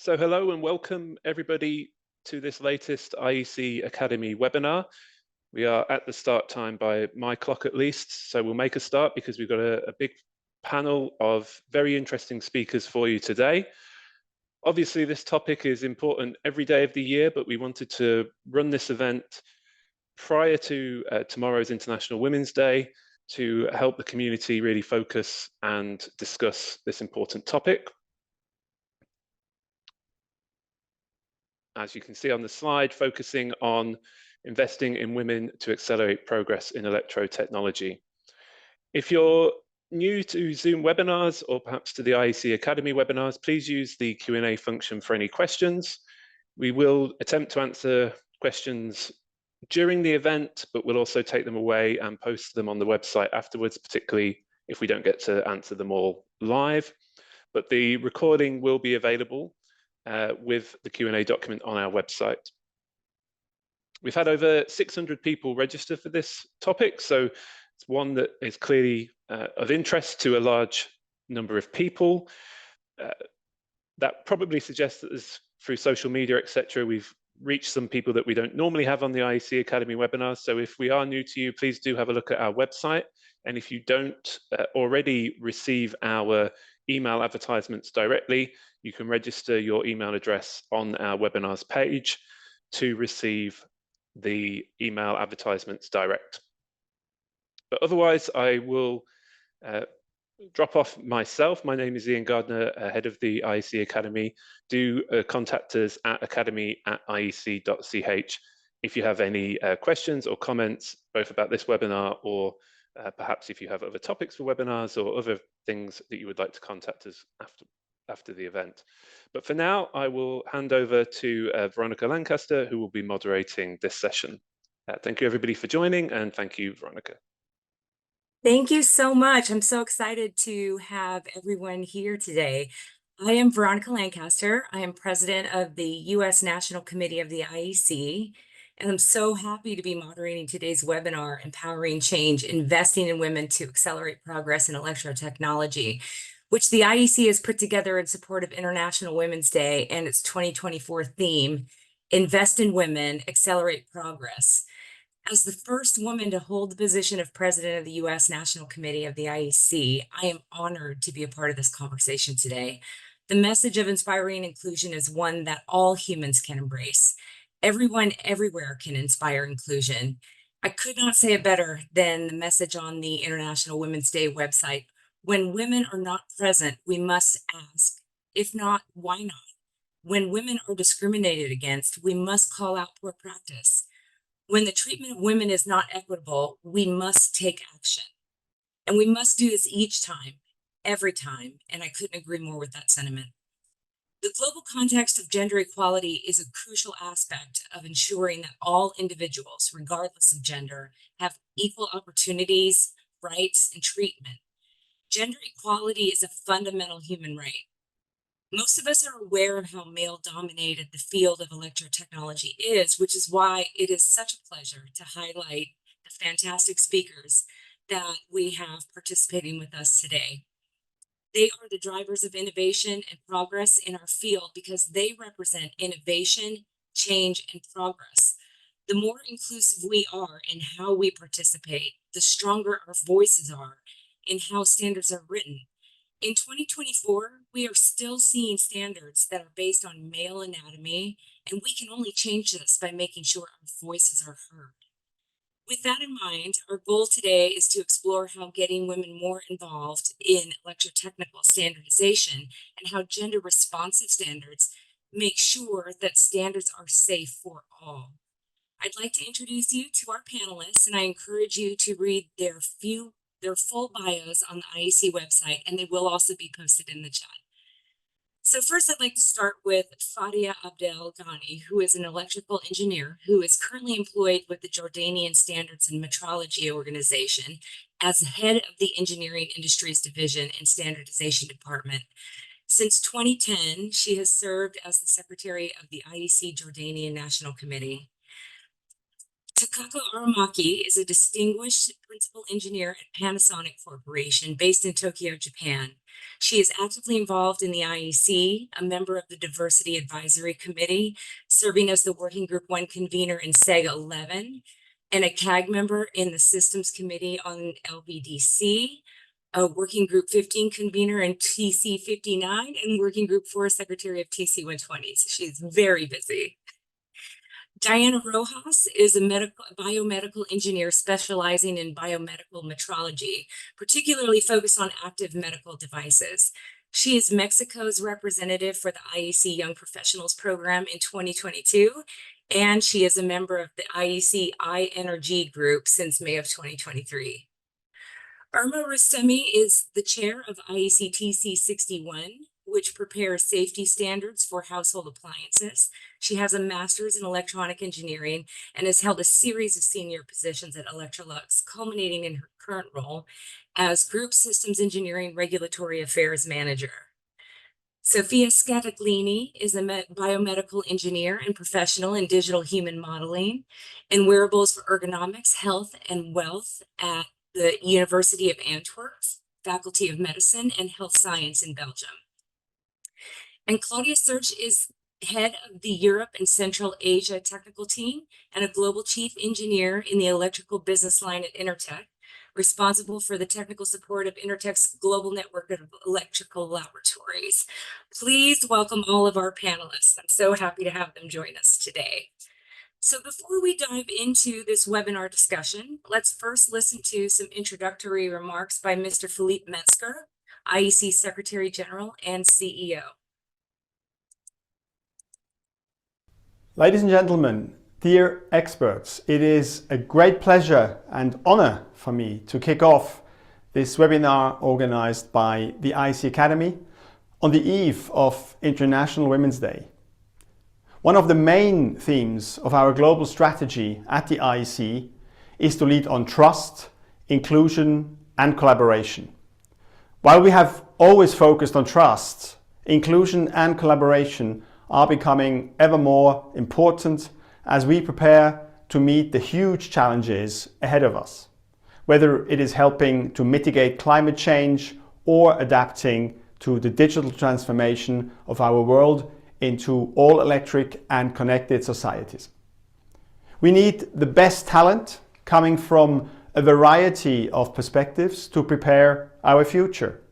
So hello and welcome everybody to this latest IEC Academy webinar. We are at the start time by my clock at least, so we'll make a start because we've got a big panel of very interesting speakers for you today. Obviously this topic is important every day of the year, but we wanted to run this event prior to tomorrow's International Women's Day to help the community really focus and discuss this important topic. As you can see on the slide, focusing on investing in women to accelerate progress in electrotechnology. If you're new to Zoom webinars or perhaps to the IEC Academy webinars, please use the Q&A function for any questions. We will attempt to answer questions during the event, but we'll also take them away and post them on the website afterwards, particularly if we don't get to answer them all live. But the recording will be available with the Q&A document on our website. We've had over 600 people register for this topic, so it's one that is clearly of interest to a large number of people. That probably suggests that through social media, etc., we've reached some people that we don't normally have on the IEC Academy webinars. So if we are new to you, please do have a look at our website. And if you don't already receive our email advertisements directly, you can register your email address on our webinars page to receive the email advertisements direct. But otherwise, I will drop off myself. My name is Ian Gardner, head of the IEC Academy. Do contact us at academy@iec.ch if you have any questions or comments, both about this webinar or perhaps if you have other topics for webinars or other things that you would like to contact us after the event. But for now, I will hand over to Veronica Lancaster, who will be moderating this session. Thank you everybody for joining, and thank you, Veronica. Thank you so much. I'm so excited to have everyone here today. I am Veronica Lancaster. I am president of the U.S. National Committee of the IEC, and I'm so happy to be moderating today's webinar, Empowering Change, Investing in Women to Accelerate Progress in Electrotechnology, which the IEC has put together in support of International Women's Day and its 2024 theme, Invest in Women, Accelerate Progress. As the first woman to hold the position of president of the U.S. National Committee of the IEC, I am honored to be a part of this conversation today. The message of inspiring inclusion is one that all humans can embrace. Everyone everywhere can inspire inclusion. I could not say it better than the message on the International Women's Day website. When women are not present, we must ask, if not, why not? When women are discriminated against, we must call out poor practice. When the treatment of women is not equitable, we must take action. And we must do this each time, every time. And I couldn't agree more with that sentiment. The global context of gender equality is a crucial aspect of ensuring that all individuals, regardless of gender, have equal opportunities, rights, and treatment. Gender equality is a fundamental human right. Most of us are aware of how male-dominated the field of electrotechnology is, which is why it is such a pleasure to highlight the fantastic speakers that we have participating with us today. They are the drivers of innovation and progress in our field because they represent innovation, change, and progress. The more inclusive we are in how we participate, the stronger our voices are in how standards are written. In 2024, we are still seeing standards that are based on male anatomy, and we can only change this by making sure our voices are heard. With that in mind, our goal today is to explore how getting women more involved in electrotechnical standardization and how gender responsive standards make sure that standards are safe for all. I'd like to introduce you to our panelists, and I encourage you to read their full bios on the IEC website, and they will also be posted in the chat. So first, I'd like to start with Fadia Abdel Ghani, who is an electrical engineer who is currently employed with the Jordanian Standards and Metrology Organization as head of the Engineering Industries Division and Standardization Department. Since 2010, she has served as the secretary of the IEC Jordanian National Committee. Takako Aramaki is a distinguished principal engineer at Panasonic Corporation based in Tokyo, Japan. She is actively involved in the IEC, a member of the Diversity Advisory Committee, serving as the Working Group 1 convener in SEG 11, and a CAG member in the Systems Committee on LVDC, a Working Group 15 convener in TC 59, and Working Group 4 secretary of TC 120. So she's very busy. Diana Rojas is a biomedical engineer specializing in biomedical metrology, particularly focused on active medical devices. She is Mexico's representative for the IEC Young Professionals Program in 2022, and she is a member of the IEC iEnergy group since May of 2023. Irma Rustemi is the chair of IEC TC 61, which prepares safety standards for household appliances. She has a master's in electronic engineering and has held a series of senior positions at Electrolux, culminating in her current role as Group Systems Engineering Regulatory Affairs Manager. Sophia Scataglini is a biomedical engineer and professional in digital human modeling and wearables for ergonomics, health, and wealth at the University of Antwerp, Faculty of Medicine and Health Science in Belgium. And Claudia Search is head of the Europe and Central Asia technical team and a global chief engineer in the electrical business line at Intertek, responsible for the technical support of Intertek's global network of electrical laboratories. Please welcome all of our panelists. I'm so happy to have them join us today. So before we dive into this webinar discussion, let's first listen to some introductory remarks by Mr. Philippe Metzger, IEC Secretary General and CEO. Ladies and gentlemen, dear experts, it is a great pleasure and honor for me to kick off this webinar organized by the IEC Academy on the eve of International Women's Day. One of the main themes of our global strategy at the IEC is to lead on trust, inclusion, and collaboration. While we have always focused on trust, inclusion and collaboration are becoming ever more important as we prepare to meet the huge challenges ahead of us, whether it is helping to mitigate climate change or adapting to the digital transformation of our world into all-electric and connected societies. We need the best talent coming from a variety of perspectives to prepare our future.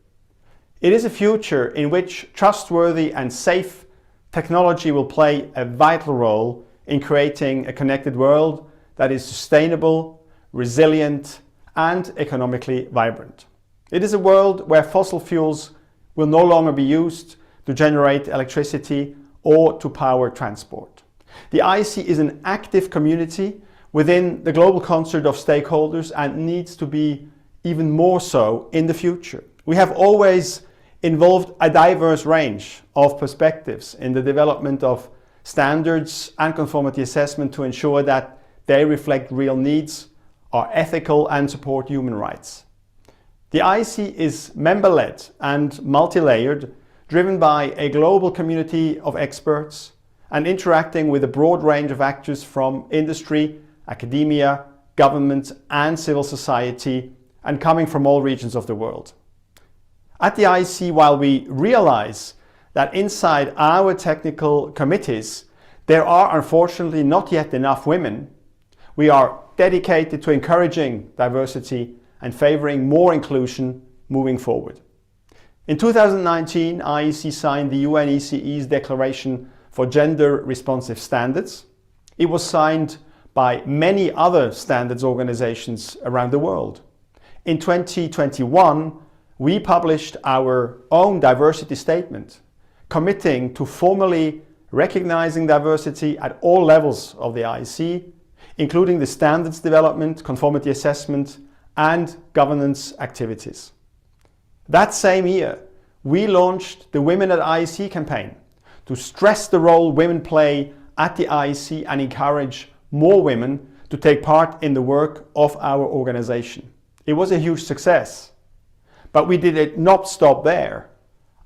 It is a future in which trustworthy and safe technology will play a vital role in creating a connected world that is sustainable, resilient, and economically vibrant. It is a world where fossil fuels will no longer be used to generate electricity or to power transport. The IEC is an active community within the global concert of stakeholders and needs to be even more so in the future. We have always involved a diverse range of perspectives in the development of standards and conformity assessment to ensure that they reflect real needs, are ethical, and support human rights. The IEC is member-led and multi-layered, driven by a global community of experts and interacting with a broad range of actors from industry, academia, government, and civil society, and coming from all regions of the world. At the IEC, while we realize that inside our technical committees, there are unfortunately not yet enough women, we are dedicated to encouraging diversity and favoring more inclusion moving forward. In 2019, IEC signed the UNECE's Declaration for Gender Responsive Standards. It was signed by many other standards organizations around the world. In 2021, we published our own diversity statement, committing to formally recognizing diversity at all levels of the IEC, including the standards development, conformity assessment, and governance activities. That same year, we launched the Women at IEC campaign to stress the role women play at the IEC and encourage more women to take part in the work of our organization. It was a huge success, but we did not stop there.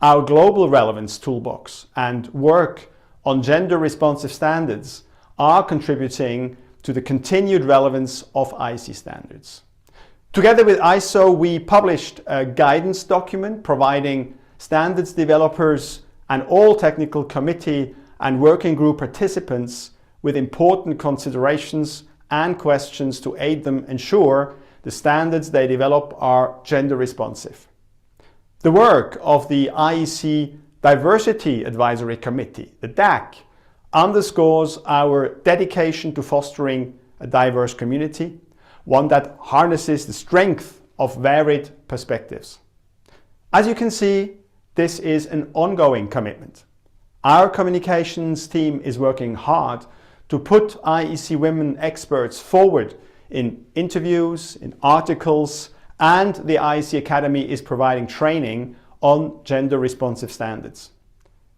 Our global relevance toolbox and work on gender responsive standards are contributing to the continued relevance of IEC standards. Together with ISO, we published a guidance document providing standards developers and all technical committee and working group participants with important considerations and questions to aid them ensure the standards they develop are gender responsive. The work of the IEC Diversity Advisory Committee, the DAC, underscores our dedication to fostering a diverse community, one that harnesses the strength of varied perspectives. As you can see, this is an ongoing commitment. Our communications team is working hard to put IEC women experts forward in interviews, in articles, and the IEC Academy is providing training on gender responsive standards.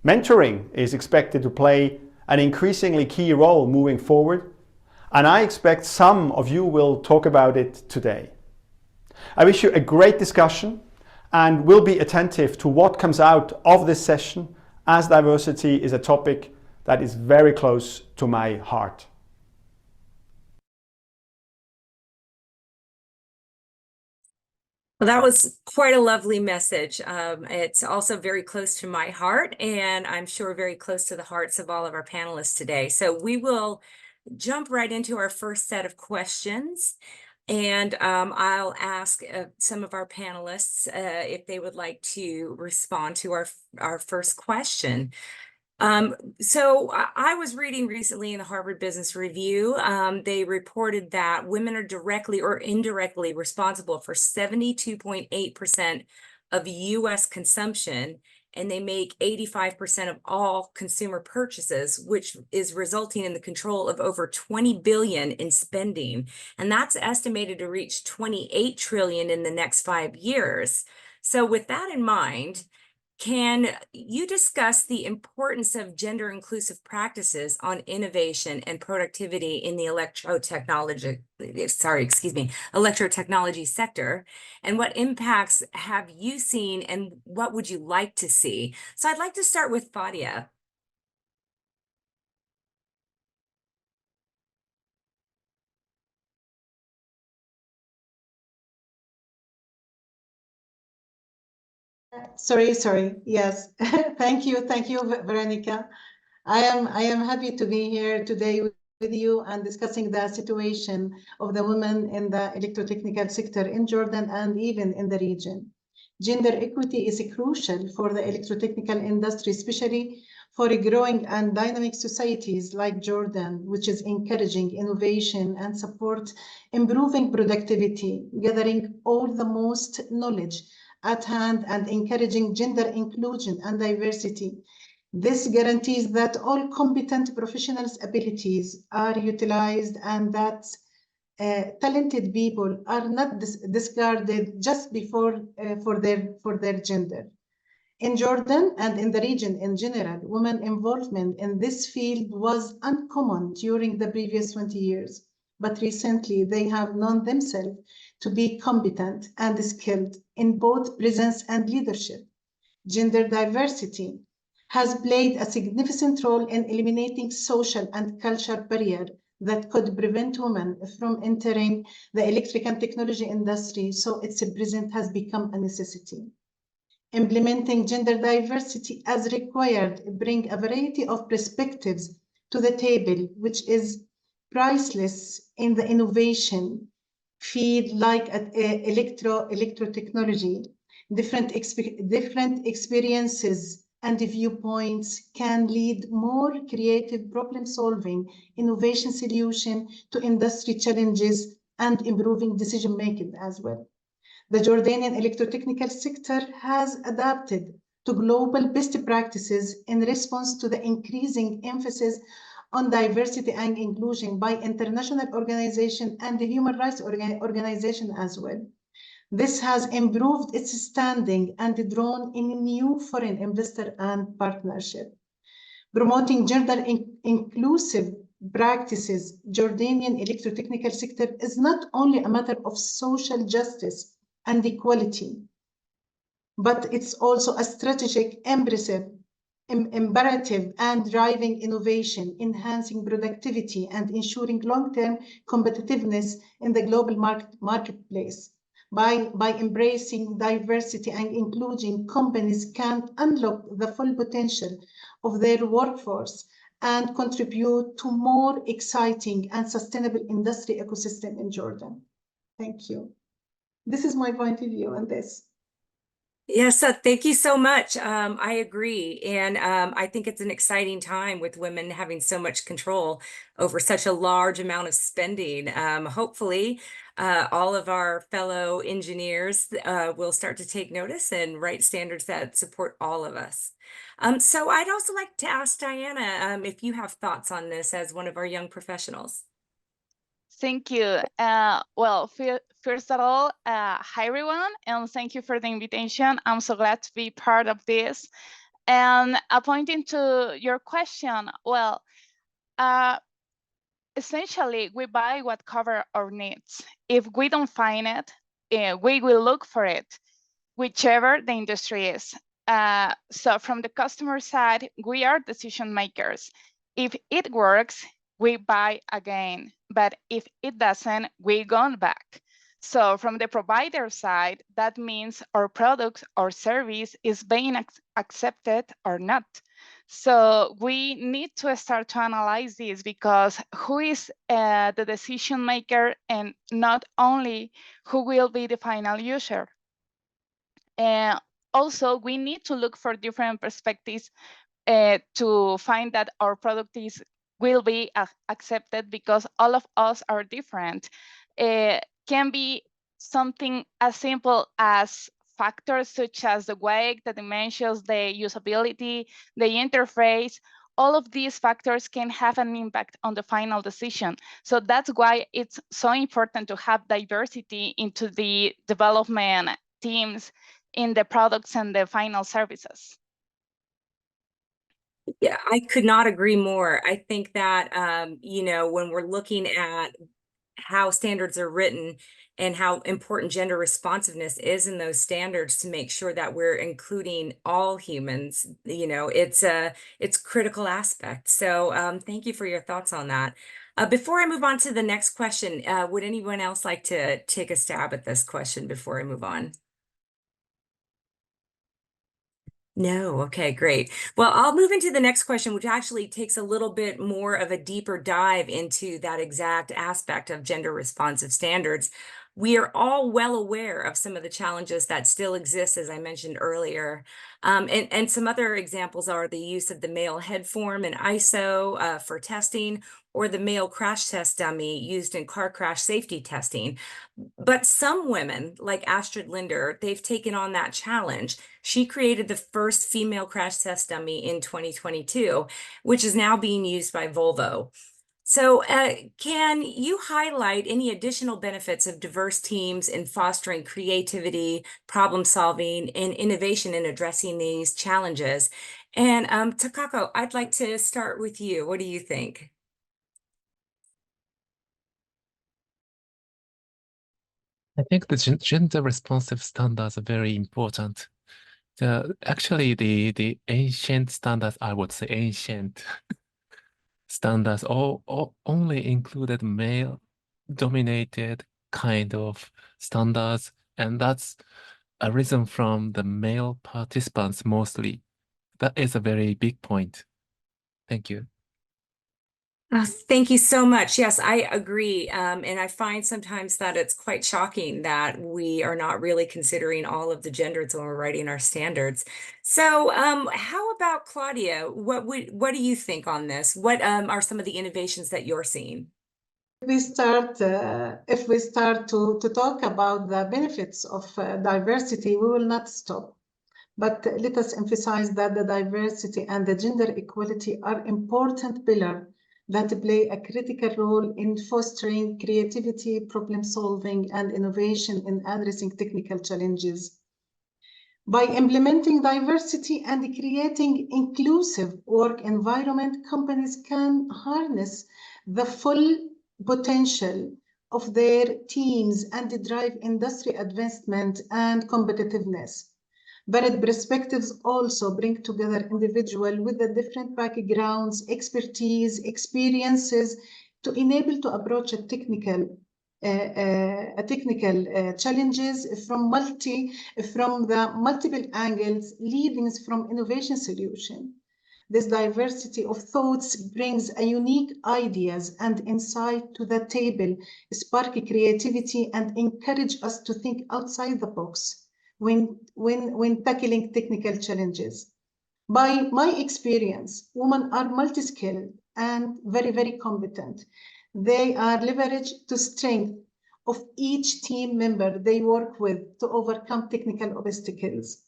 Mentoring is expected to play an increasingly key role moving forward, and I expect some of you will talk about it today. I wish you a great discussion and will be attentive to what comes out of this session, as diversity is a topic that is very close to my heart. Well, that was quite a lovely message. It's also very close to my heart, and I'm sure very close to the hearts of all of our panelists today. So we will jump right into our first set of questions. And I'll ask some of our panelists if they would like to respond to our first question. So I was reading recently in the Harvard Business Review, they reported that women are directly or indirectly responsible for 72.8% of US consumption, and they make 85% of all consumer purchases, which is resulting in the control of over 20 billion in spending. And that's estimated to reach 28 trillion in the next 5 years. So with that in mind, can you discuss the importance of gender inclusive practices on innovation and productivity in the electrotechnology sector? And what impacts have you seen and what would you like to see? So I'd like to start with Fadia. Sorry. Yes. Thank you, Veronica. I am happy to be here today with you and discussing the situation of the women in the electrotechnical sector in Jordan and even in the region. Gender equity is crucial for the electrotechnical industry, especially for growing and dynamic societies like Jordan, which is encouraging innovation and support improving productivity, gathering all the most knowledge at hand and encouraging gender inclusion and diversity. This guarantees that all competent professionals' abilities are utilized and that talented people are not discarded just for their gender. In Jordan and in the region in general, women involvement in this field was uncommon during the previous 20 years, but recently they have known themselves to be competent and skilled in both presence and leadership. Gender diversity has played a significant role in eliminating social and cultural barriers that could prevent women from entering the electric and technology industry, so its presence has become a necessity. Implementing gender diversity as required bring a variety of perspectives to the table, which is priceless in the innovation field like electrotechnology. Different experiences and viewpoints can lead more creative problem solving, innovation solution to industry challenges and improving decision making as well. The Jordanian electrotechnical sector has adapted to global best practices in response to the increasing emphasis on diversity and inclusion by international organizations and the human rights organization as well. This has improved its standing and drawn in new foreign investor and partnership. Promoting gender inclusive practices, Jordanian electrotechnical sector is not only a matter of social justice and equality, but it's also a strategic imperative and driving innovation, enhancing productivity and ensuring long-term competitiveness in the global marketplace. By embracing diversity and inclusion, companies can unlock the full potential of their workforce and contribute to more exciting and sustainable industry ecosystem in Jordan. Thank you. This is my point of view on this. Yes, thank you so much. I agree. And I think it's an exciting time with women having so much control over such a large amount of spending. Hopefully, all of our fellow engineers will start to take notice and write standards that support all of us. So I'd also like to ask Diana if you have thoughts on this as one of our young professionals. Thank you. Well, first of all, hi everyone, and thank you for the invitation. I'm so glad to be part of this. And pointing to your question, well, essentially, we buy what covers our needs. If we don't find it, we will look for it, whichever the industry is. So from the customer side, we are decision makers. If it works, we buy again, but if it doesn't, we go back. So from the provider side, that means our product or service is being accepted or not. So we need to start to analyze this, because who is the decision maker, and not only who will be the final user. Also, we need to look for different perspectives to find that our product will be accepted, because all of us are different. Can be something as simple as factors such as the weight, the dimensions, the usability, the interface. All of these factors can have an impact on the final decision. So that's why it's so important to have diversity into the development teams in the products and the final services. Yeah, I could not agree more. I think that, you know, when we're looking at how standards are written and how important gender responsiveness is in those standards to make sure that we're including all humans, you know, it's critical aspect. So thank you for your thoughts on that. Before I move on to the next question, would anyone else like to take a stab at this question before I move on? No, okay, great. Well, I'll move into the next question, which actually takes a little bit more of a deeper dive into that exact aspect of gender responsive standards. We are all well aware of some of the challenges that still exist, as I mentioned earlier. And some other examples are the use of the male head form in ISO for testing, or the male crash test dummy used in car crash safety testing. But some women, like Astrid Linder, they've taken on that challenge. She created the first female crash test dummy in 2022, which is now being used by Volvo. So can you highlight any additional benefits of diverse teams in fostering creativity, problem solving, and innovation in addressing these challenges? And Takako, I'd like to start with you. What do you think? I think the gender responsive standards are very important. Actually, the ancient standards, I would say ancient standards, all only included male-dominated kind of standards, and that's arisen from the male participants mostly. That is a very big point. Thank you. Thank you so much. Yes, I agree. And I find sometimes that it's quite shocking that we are not really considering all of the genders when we're writing our standards. So how about Claudia? What do you think on this? What are some of the innovations that you're seeing? If we start to talk about the benefits of diversity, we will not stop. But let us emphasize that the diversity and the gender equality are important pillars that play a critical role in fostering creativity, problem solving, and innovation in addressing technical challenges. By implementing diversity and creating inclusive work environment, companies can harness the full potential of their teams and drive industry advancement and competitiveness. Varied perspectives also bring together individuals with the different backgrounds, expertise, experiences to enable to approach a technical technical challenges from the multiple angles, leading from innovation solution. This diversity of thoughts brings a unique ideas and insight to the table, spark creativity, and encourage us to think outside the box when tackling technical challenges. By my experience, women are multi-skilled and very, very competent. They are leveraged to strength of each team member they work with to overcome technical obstacles.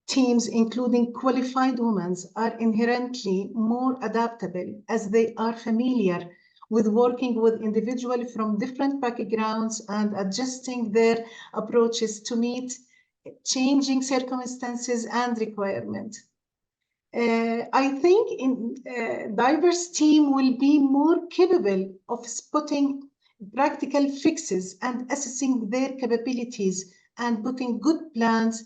Teams, including qualified women, are inherently more adaptable as they are familiar with working with individuals from different backgrounds and adjusting their approaches to meet changing circumstances and requirements. I think diverse team will be more capable of spotting practical fixes and assessing their capabilities and putting good plans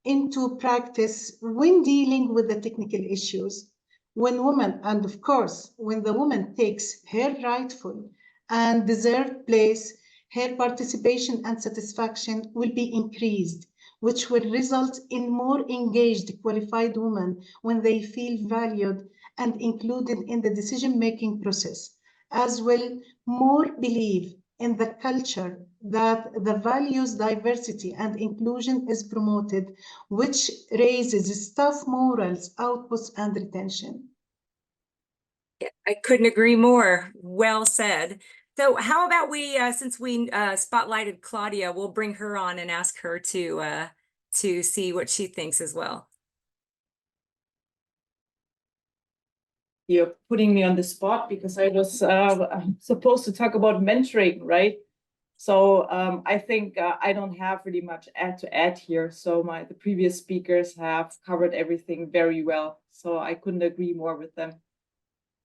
into practice when dealing with the technical issues. When the woman takes her rightful and deserved place, her participation and satisfaction will be increased, which will result in more engaged, qualified women when they feel valued and included in the decision-making process, as well more believe in the culture that the values diversity and inclusion is promoted, which raises staff morals, outputs, and retention. I couldn't agree more. Well said. So how about we, since we spotlighted Claudia, we'll bring her on and ask her to see what she thinks as well. You're putting me on the spot because I was supposed to talk about mentoring, right? So I think I don't have really much to add here. So the previous speakers have covered everything very well. So I couldn't agree more with them.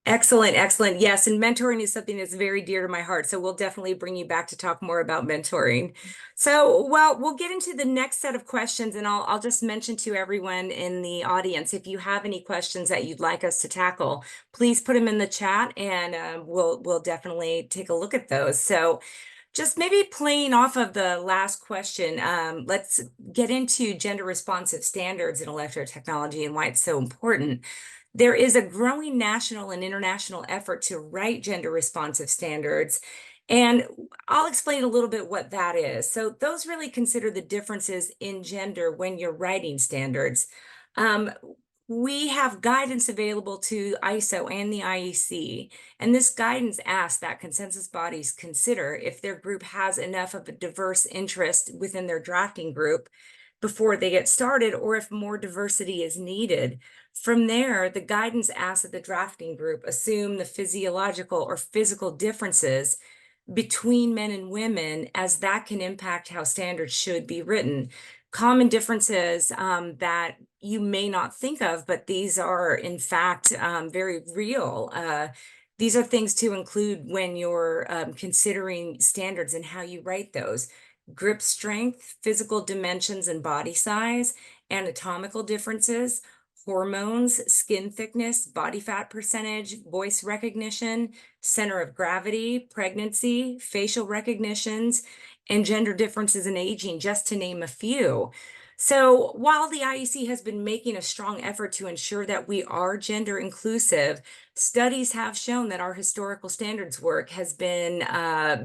Excellent, excellent. Yes, and mentoring is something that's very dear to my heart. So we'll definitely bring you back to talk more about mentoring. So, well, we'll get into the next set of questions, and I'll just mention to everyone in the audience, if you have any questions that you'd like us to tackle, please put them in the chat, and we'll definitely take a look at those. So, just maybe playing off of the last question, let's get into gender responsive standards in electrotechnology and why it's so important. There is a growing national and international effort to write gender responsive standards, and I'll explain a little bit what that is. So those really consider the differences in gender when you're writing standards. We have guidance available to ISO and the IEC, and this guidance asks that consensus bodies consider if their group has enough of a diverse interest within their drafting group before they get started, or if more diversity is needed. From there, the guidance asks that the drafting group assume the physiological or physical differences between men and women, as that can impact how standards should be written. Common differences that you may not think of, but these are in fact very real. These are things to include when you're considering standards and how you write those. Grip strength, physical dimensions and body size, anatomical differences, hormones, skin thickness, body fat percentage, voice recognition, center of gravity, pregnancy, facial recognitions, and gender differences in aging, just to name a few. So while the IEC has been making a strong effort to ensure that we are gender inclusive, studies have shown that our historical standards work has been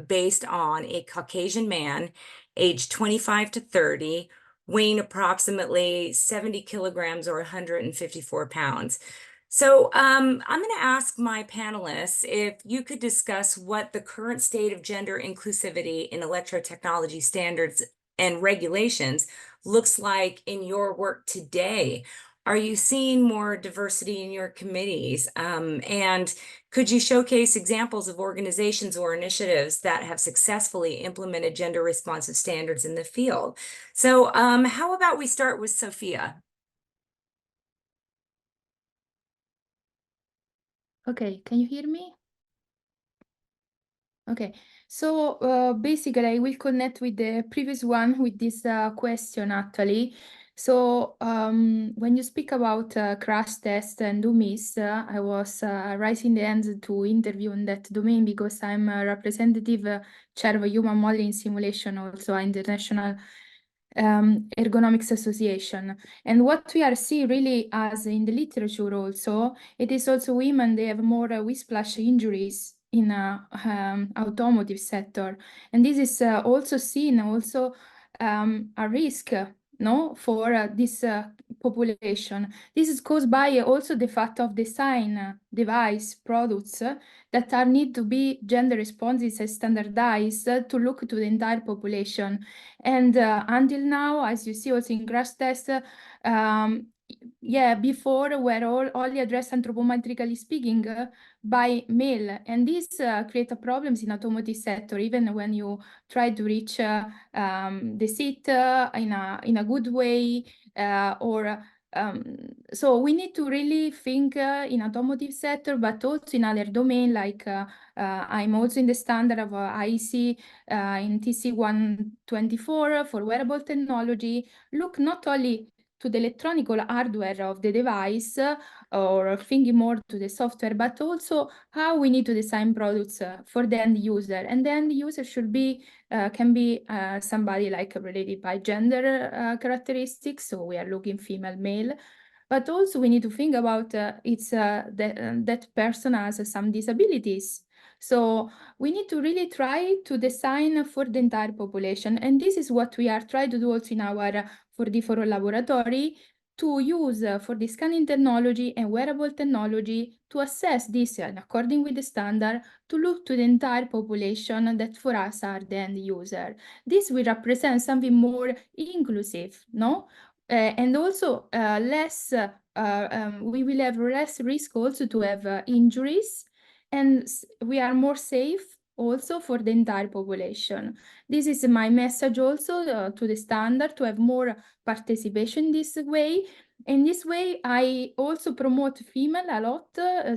based on a Caucasian man, aged 25 to 30, weighing approximately 70 kilograms or 154 pounds. So I'm going to ask my panelists if you could discuss what the current state of gender inclusivity in electrotechnology standards and regulations looks like in your work today. Are you seeing more diversity in your committees? And could you showcase examples of organizations or initiatives that have successfully implemented gender responsive standards in the field? So how about we start with Sophia? Okay, can you hear me? Okay, so basically I will connect with the previous one with this question actually. So when you speak about crash test and dummies, I was raising the hand to interview in that domain because I'm a representative chair of human modeling simulation, also an international ergonomics association. And what we are seeing really as in the literature also, it is also women, they have more whiplash injuries in automotive sector. And this is also seen also a risk no, for this population. This is caused by also the fact of design device products that are need to be gender responsive and standardized to look to the entire population. And until now, as you see also in crash test, yeah, before were only addressed anthropometrically speaking by male, and this create problems in automotive sector, even when you try to reach the seat in a good way, so we need to really think in automotive sector, but also in other domain, like I'm also in the standard of IEC in TC124 for wearable technology. Look not only to the electronic hardware of the device or thinking more to the software, but also how we need to design products for the end user. And the end user should be can be somebody like related by gender characteristics. So we are looking female, male, but also we need to think about that person has some disabilities. So we need to really try to design for the entire population. And this is what we are trying to do also in our 4D4O laboratory, to use for the scanning technology and wearable technology to assess this according with the standard, to look to the entire population that for us are the end user. This will represent something more inclusive, no? And also we will have less risk also to have injuries, and we are more safe also for the entire population. This is my message also to the standard, to have more participation this way. In this way, I also promote female a lot.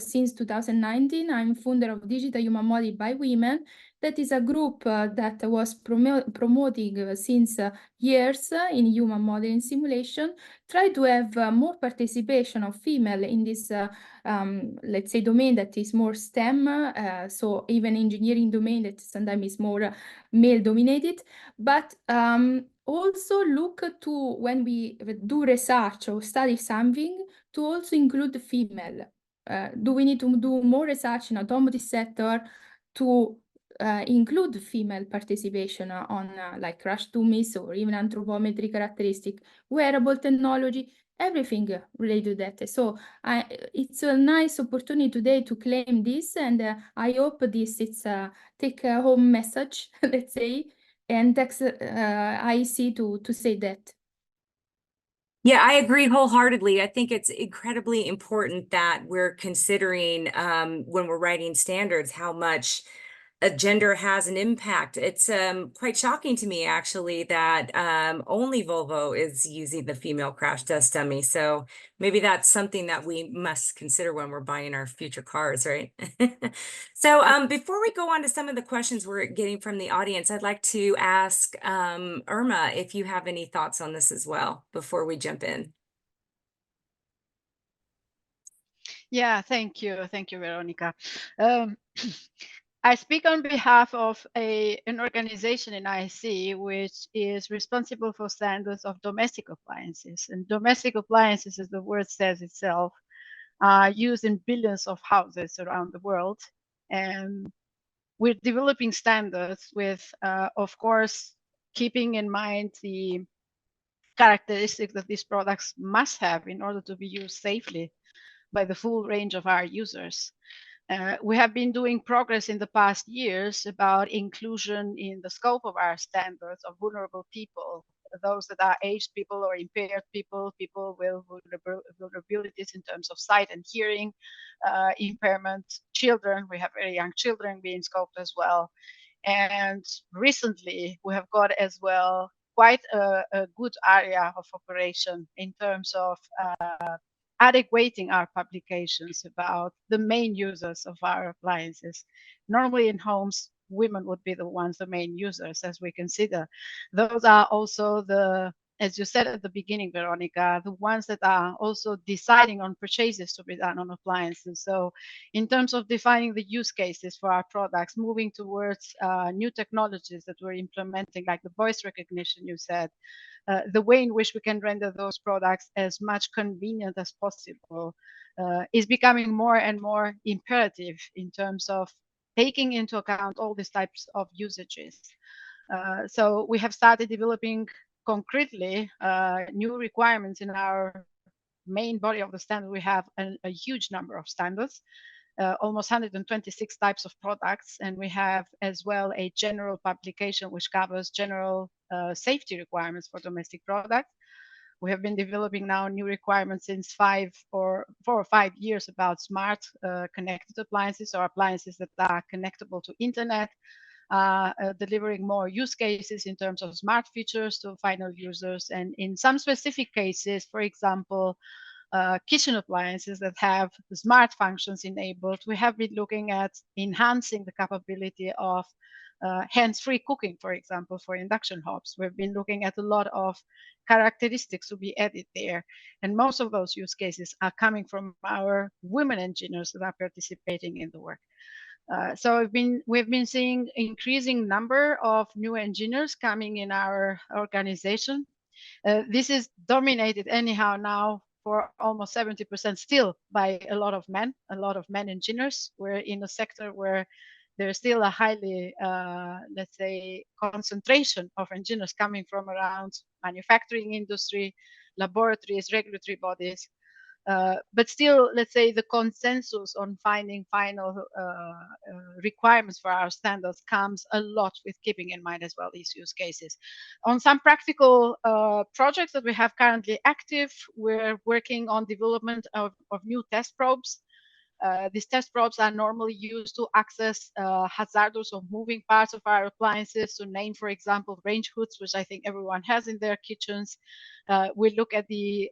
Since 2019, I'm founder of Digital Human Modeling by Women. That is a group that was promoting since years in human modeling simulation, try to have more participation of female in this, let's say, domain that is more STEM, so even engineering domain that sometimes is more male-dominated, but also look to, when we do research or study something, to also include female. Do we need to do more research in automotive sector to include female participation on like crash dummies or even anthropometry characteristic, wearable technology, everything related to that. So it's a nice opportunity today to claim this, and I hope this it's a take home message, let's say, and text IEC to say that. Yeah, I agree wholeheartedly. I think it's incredibly important that we're considering when we're writing standards how much a gender has an impact. It's quite shocking to me actually that only Volvo is using the female crash test dummy. So maybe that's something that we must consider when we're buying our future cars, right? So before we go on to some of the questions we're getting from the audience, I'd like to ask Irma if you have any thoughts on this as well before we jump in. Yeah, thank you, Veronica. I speak on behalf of an organization in IEC, which is responsible for standards of domestic appliances. And domestic appliances, as the word says itself, are used in billions of houses around the world. And we're developing standards with, of course, keeping in mind the characteristics that these products must have in order to be used safely by the full range of our users. We have been doing progress in the past years about inclusion in the scope of our standards of vulnerable people, those that are aged people or impaired people, people with vulnerabilities in terms of sight and hearing impairment, children. We have very young children being scoped as well. And recently, we have got as well quite a good area of operation in terms of adequating our publications about the main users of our appliances. Normally in homes, women would be the ones, the main users, as we consider. Those are also the as you said at the beginning, Veronica, the ones that are also deciding on purchases to be done on appliances. So in terms of defining the use cases for our products, moving towards new technologies that we're implementing, like the voice recognition you said, the way in which we can render those products as much convenient as possible is becoming more and more imperative in terms of taking into account all these types of usages. So we have started developing concretely new requirements in our main body of the standard. We have a huge number of standards, almost 126 types of products, and we have as well a general publication which covers general safety requirements for domestic products. We have been developing now new requirements since 4 or 5 years about smart connected appliances, or appliances that are connectable to internet, delivering more use cases in terms of smart features to final users. And in some specific cases, for example, kitchen appliances that have smart functions enabled, we have been looking at enhancing the capability of hands-free cooking, for example, for induction hobs. We've been looking at a lot of characteristics to be added there. And most of those use cases are coming from our women engineers that are participating in the work. So we've been seeing increasing number of new engineers coming in our organization. This is dominated anyhow now for almost 70% still by a lot of men engineers. We're in a sector where there's still a highly, let's say, concentration of engineers coming from around manufacturing industry, laboratories, regulatory bodies. But still, let's say the consensus on finding final requirements for our standards comes a lot with keeping in mind as well these use cases. On some practical projects that we have currently active, we're working on development of new test probes. These test probes are normally used to access hazardous or moving parts of our appliances. To name, for example, range hoods, which I think everyone has in their kitchens. We look at the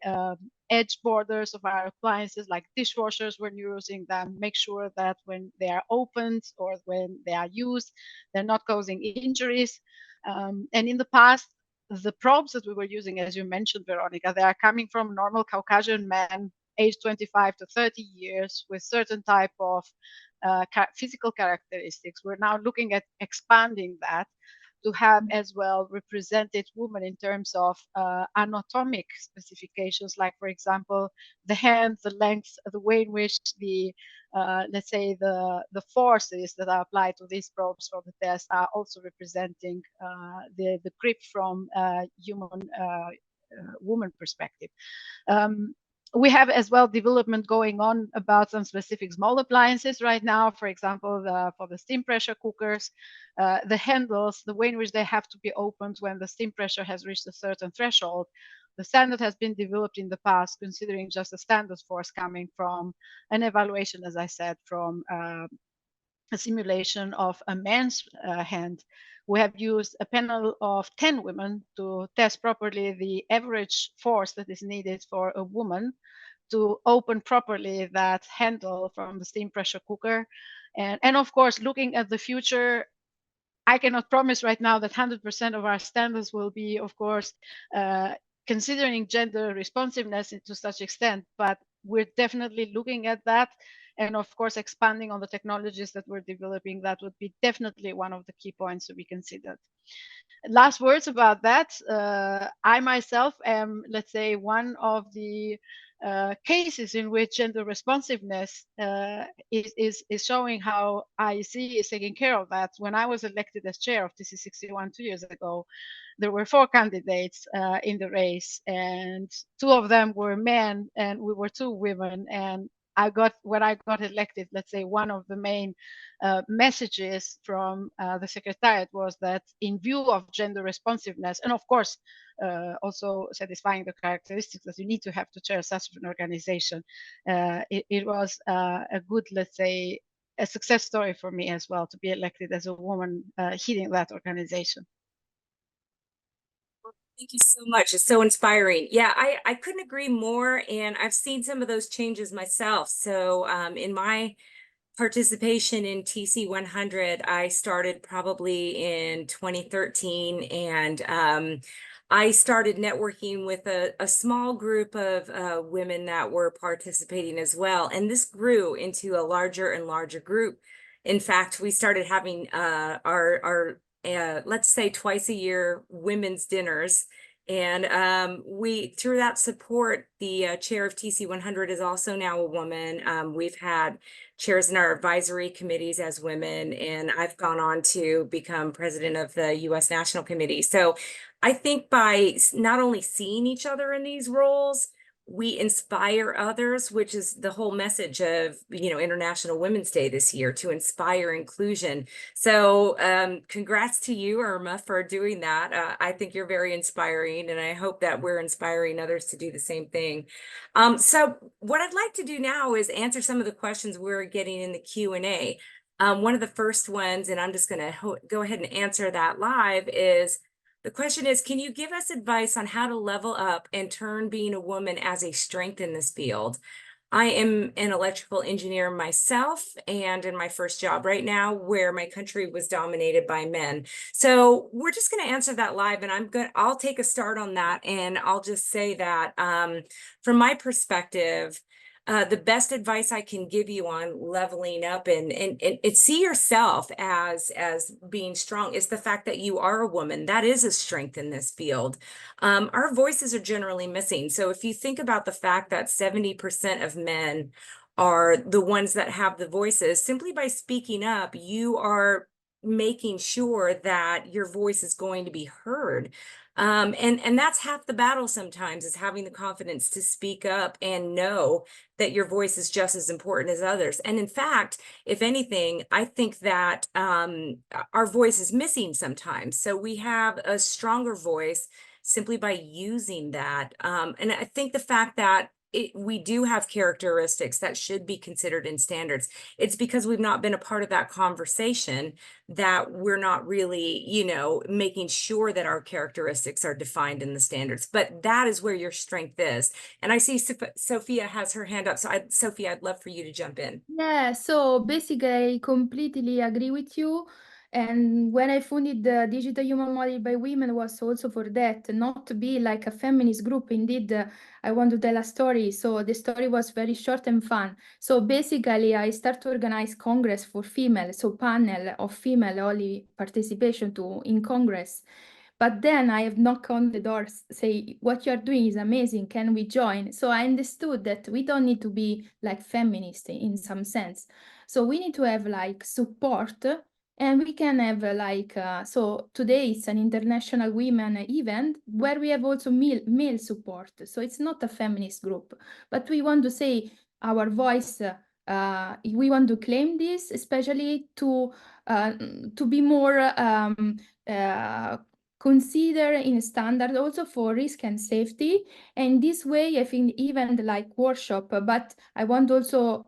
edge borders of our appliances, like dishwashers when you're using them, make sure that when they are opened or when they are used, they're not causing injuries. And in the past, the probes that we were using, as you mentioned, Veronica, they are coming from normal Caucasian men, age 25 to 30 years, with certain type of physical characteristics. We're now looking at expanding that to have as well represented women in terms of anatomic specifications, like, for example, the hand, the length, the way in which the, let's say, the forces that are applied to these probes for the test are also representing the grip from human woman perspective. We have as well development going on about some specific small appliances right now. For example, for the steam pressure cookers, the handles, the way in which they have to be opened when the steam pressure has reached a certain threshold. The standard has been developed in the past, considering just a standard force coming from an evaluation, as I said, from a simulation of a man's hand. We have used a panel of 10 women to test properly the average force that is needed for a woman to open properly that handle from the steam pressure cooker. And of course, looking at the future, I cannot promise right now that 100% of our standards will be, of course, considering gender responsiveness to such extent, but we're definitely looking at that. And of course, expanding on the technologies that we're developing, that would be definitely one of the key points to be considered. Last words about that. I myself am, let's say, one of the cases in which gender responsiveness is showing how IEC is taking care of that. When I was elected as chair of TC61 2 years ago, there were 4 candidates in the race, and 2 of them were men and we were 2 women. And when I got elected, let's say one of the main messages from the Secretariat was that in view of gender responsiveness, and of course, also satisfying the characteristics that you need to have to chair such an organization, it was a good, let's say, a success story for me as well to be elected as a woman heading that organization. Thank you so much. It's so inspiring. Yeah, I couldn't agree more. And I've seen some of those changes myself. So in my participation in TC100, I started probably in 2013. And I started networking with a small group of women that were participating as well. And this grew into a larger and larger group. In fact, we started having our let's say twice a year women's dinners. And through that support, the chair of TC100 is also now a woman. We've had chairs in our advisory committees as women, and I've gone on to become president of the U.S. National Committee. So I think by not only seeing each other in these roles, we inspire others, which is the whole message of, International Women's Day this year, to inspire inclusion. So congrats to you, Irma, for doing that. I think you're very inspiring, and I hope that we're inspiring others to do the same thing. So what I'd like to do now is answer some of the questions we're getting in the Q&A. One of the first ones, and I'm just going to go ahead and answer that live, is the question is, can you give us advice on how to level up and turn being a woman as a strength in this field? I am an electrical engineer myself, and in my first job right now, where my country was dominated by men. So we're just going to answer that live, and I'll take a start on that, and I'll just say that from my perspective, the best advice I can give you on leveling up and see yourself as being strong is the fact that you are a woman. That is a strength in this field. Our voices are generally missing. So if you think about the fact that 70% of men are the ones that have the voices, simply by speaking up, you are making sure that your voice is going to be heard. And that's half the battle sometimes, is having the confidence to speak up and know that your voice is just as important as others. And in fact, if anything, I think that our voice is missing sometimes. So we have a stronger voice simply by using that. And I think the fact that we do have characteristics that should be considered in standards, it's because we've not been a part of that conversation that we're not really, making sure that our characteristics are defined in the standards. But that is where your strength is. And I see Sophia has her hand up. So Sophia, I'd love for you to jump in. Yeah, so basically, I completely agree with you. And when I founded the Digital Human Model by Women was also for that, not to be like a feminist group. Indeed, I want to tell a story. So the story was very short and fun. So basically, I start to organize Congress for female, so panel of female only participation in Congress. But then I have knocked on the door, say, what you're doing is amazing, can we join? So I understood that we don't need to be like feminist in some sense. So we need to have like support, and we can have so today it's an International Women event where we have also male support. So it's not a feminist group, but we want to say our voice, we want to claim this, especially to be more consider in standard also for risk and safety. And this way, I think event like workshop, but I want also,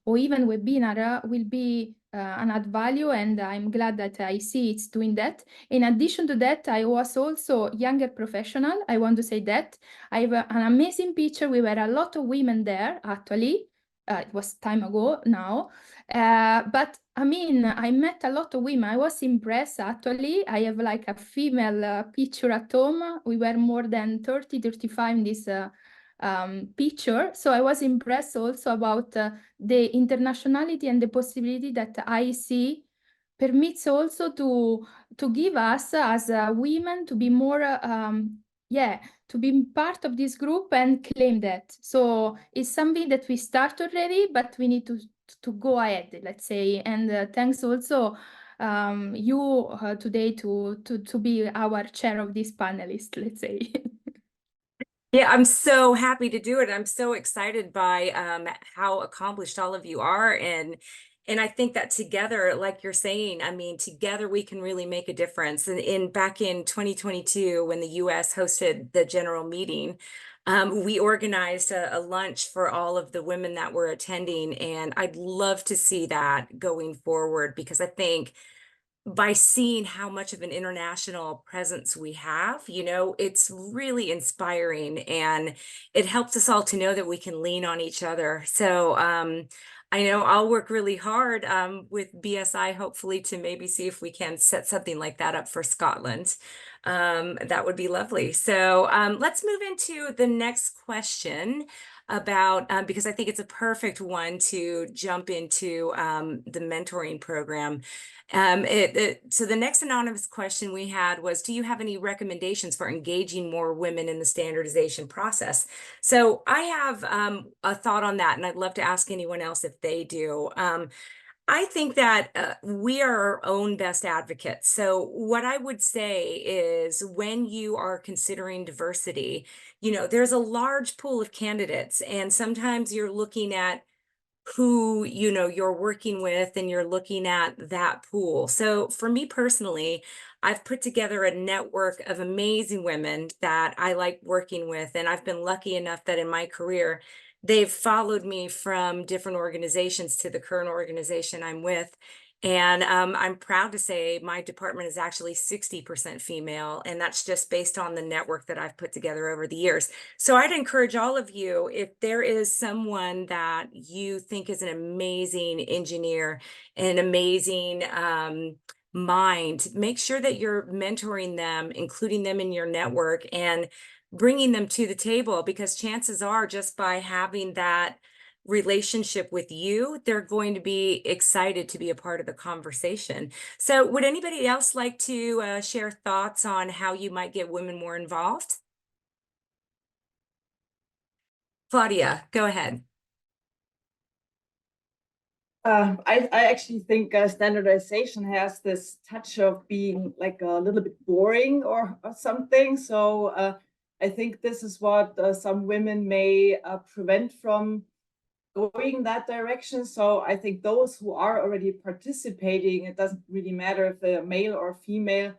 or even webinar will be an add value, and I'm glad that I see it's doing that. In addition to that, I was also younger professional. I want to say that I have an amazing picture. We were a lot of women there, actually. It was time ago now. But I mean, I met a lot of women. I was impressed, actually. I have like a female picture at home. We were more than 30, 35 in this picture. So I was impressed also about the internationality and the possibility that IEC permits also to give us as women to be more, to be part of this group and claim that. So it's something that we start already, but we need to go ahead, let's say. And thanks also you today to be our chair of this panelist, let's say. Yeah, I'm so happy to do it. I'm so excited by how accomplished all of you are. And I think that together, like you're saying, I mean, together we can really make a difference. And back in 2022, when the US hosted the general meeting, we organized a lunch for all of the women that were attending. And I'd love to see that going forward, because I think by seeing how much of an international presence we have, it's really inspiring, and it helps us all to know that we can lean on each other. So I know I'll work really hard with BSI, hopefully, to maybe see if we can set something like that up for Scotland. that would be lovely. So let's move into the next question about, because I think it's a perfect one to jump into the mentoring program. So the next anonymous question we had was, do you have any recommendations for engaging more women in the standardization process? So I have a thought on that, and I'd love to ask anyone else if they do. I think that we are our own best advocates. So what I would say is when you are considering diversity, you know, there's a large pool of candidates, and sometimes you're looking at who, you know, you're working with, and you're looking at that pool. So for me personally, I've put together a network of amazing women that I like working with, and I've been lucky enough that in my career, they've followed me from different organizations to the current organization I'm with. And I'm proud to say my department is actually 60% female, and that's just based on the network that I've put together over the years. So I'd encourage all of you, if there is someone that you think is an amazing engineer, an amazing mind, make sure that you're mentoring them, including them in your network, and bringing them to the table, because chances are, just by having that relationship with you, they're going to be excited to be a part of the conversation. So would anybody else like to share thoughts on how you might get women more involved? Claudia, go ahead. I actually think standardization has this touch of being like a little bit boring or something. So I think this is what some women may prevent from going that direction. So I think those who are already participating, it doesn't really matter if they're male or female.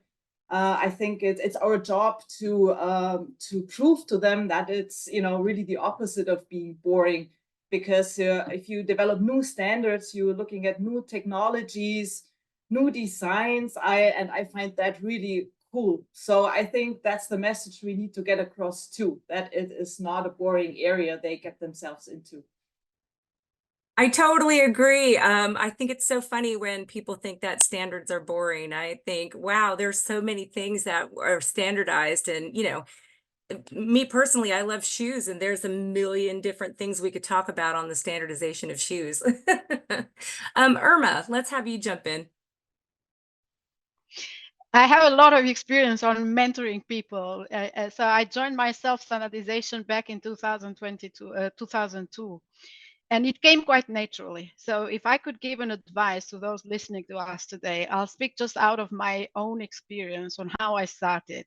I think it's our job to prove to them that it's, you know, really the opposite of being boring. Because if you develop new standards, you're looking at new technologies, new designs. I find that really cool. So I think that's the message we need to get across too, that it is not a boring area they get themselves into. I totally agree. I think it's so funny when people think that standards are boring. I think, wow, there's so many things that are standardized, and, you know, me personally, I love shoes, and there's a million different things we could talk about on the standardization of shoes. Irma, let's have you jump in. I have a lot of experience on mentoring people. So I joined my self-standardization back in 2002. And it came quite naturally. So if I could give an advice to those listening to us today, I'll speak just out of my own experience on how I started.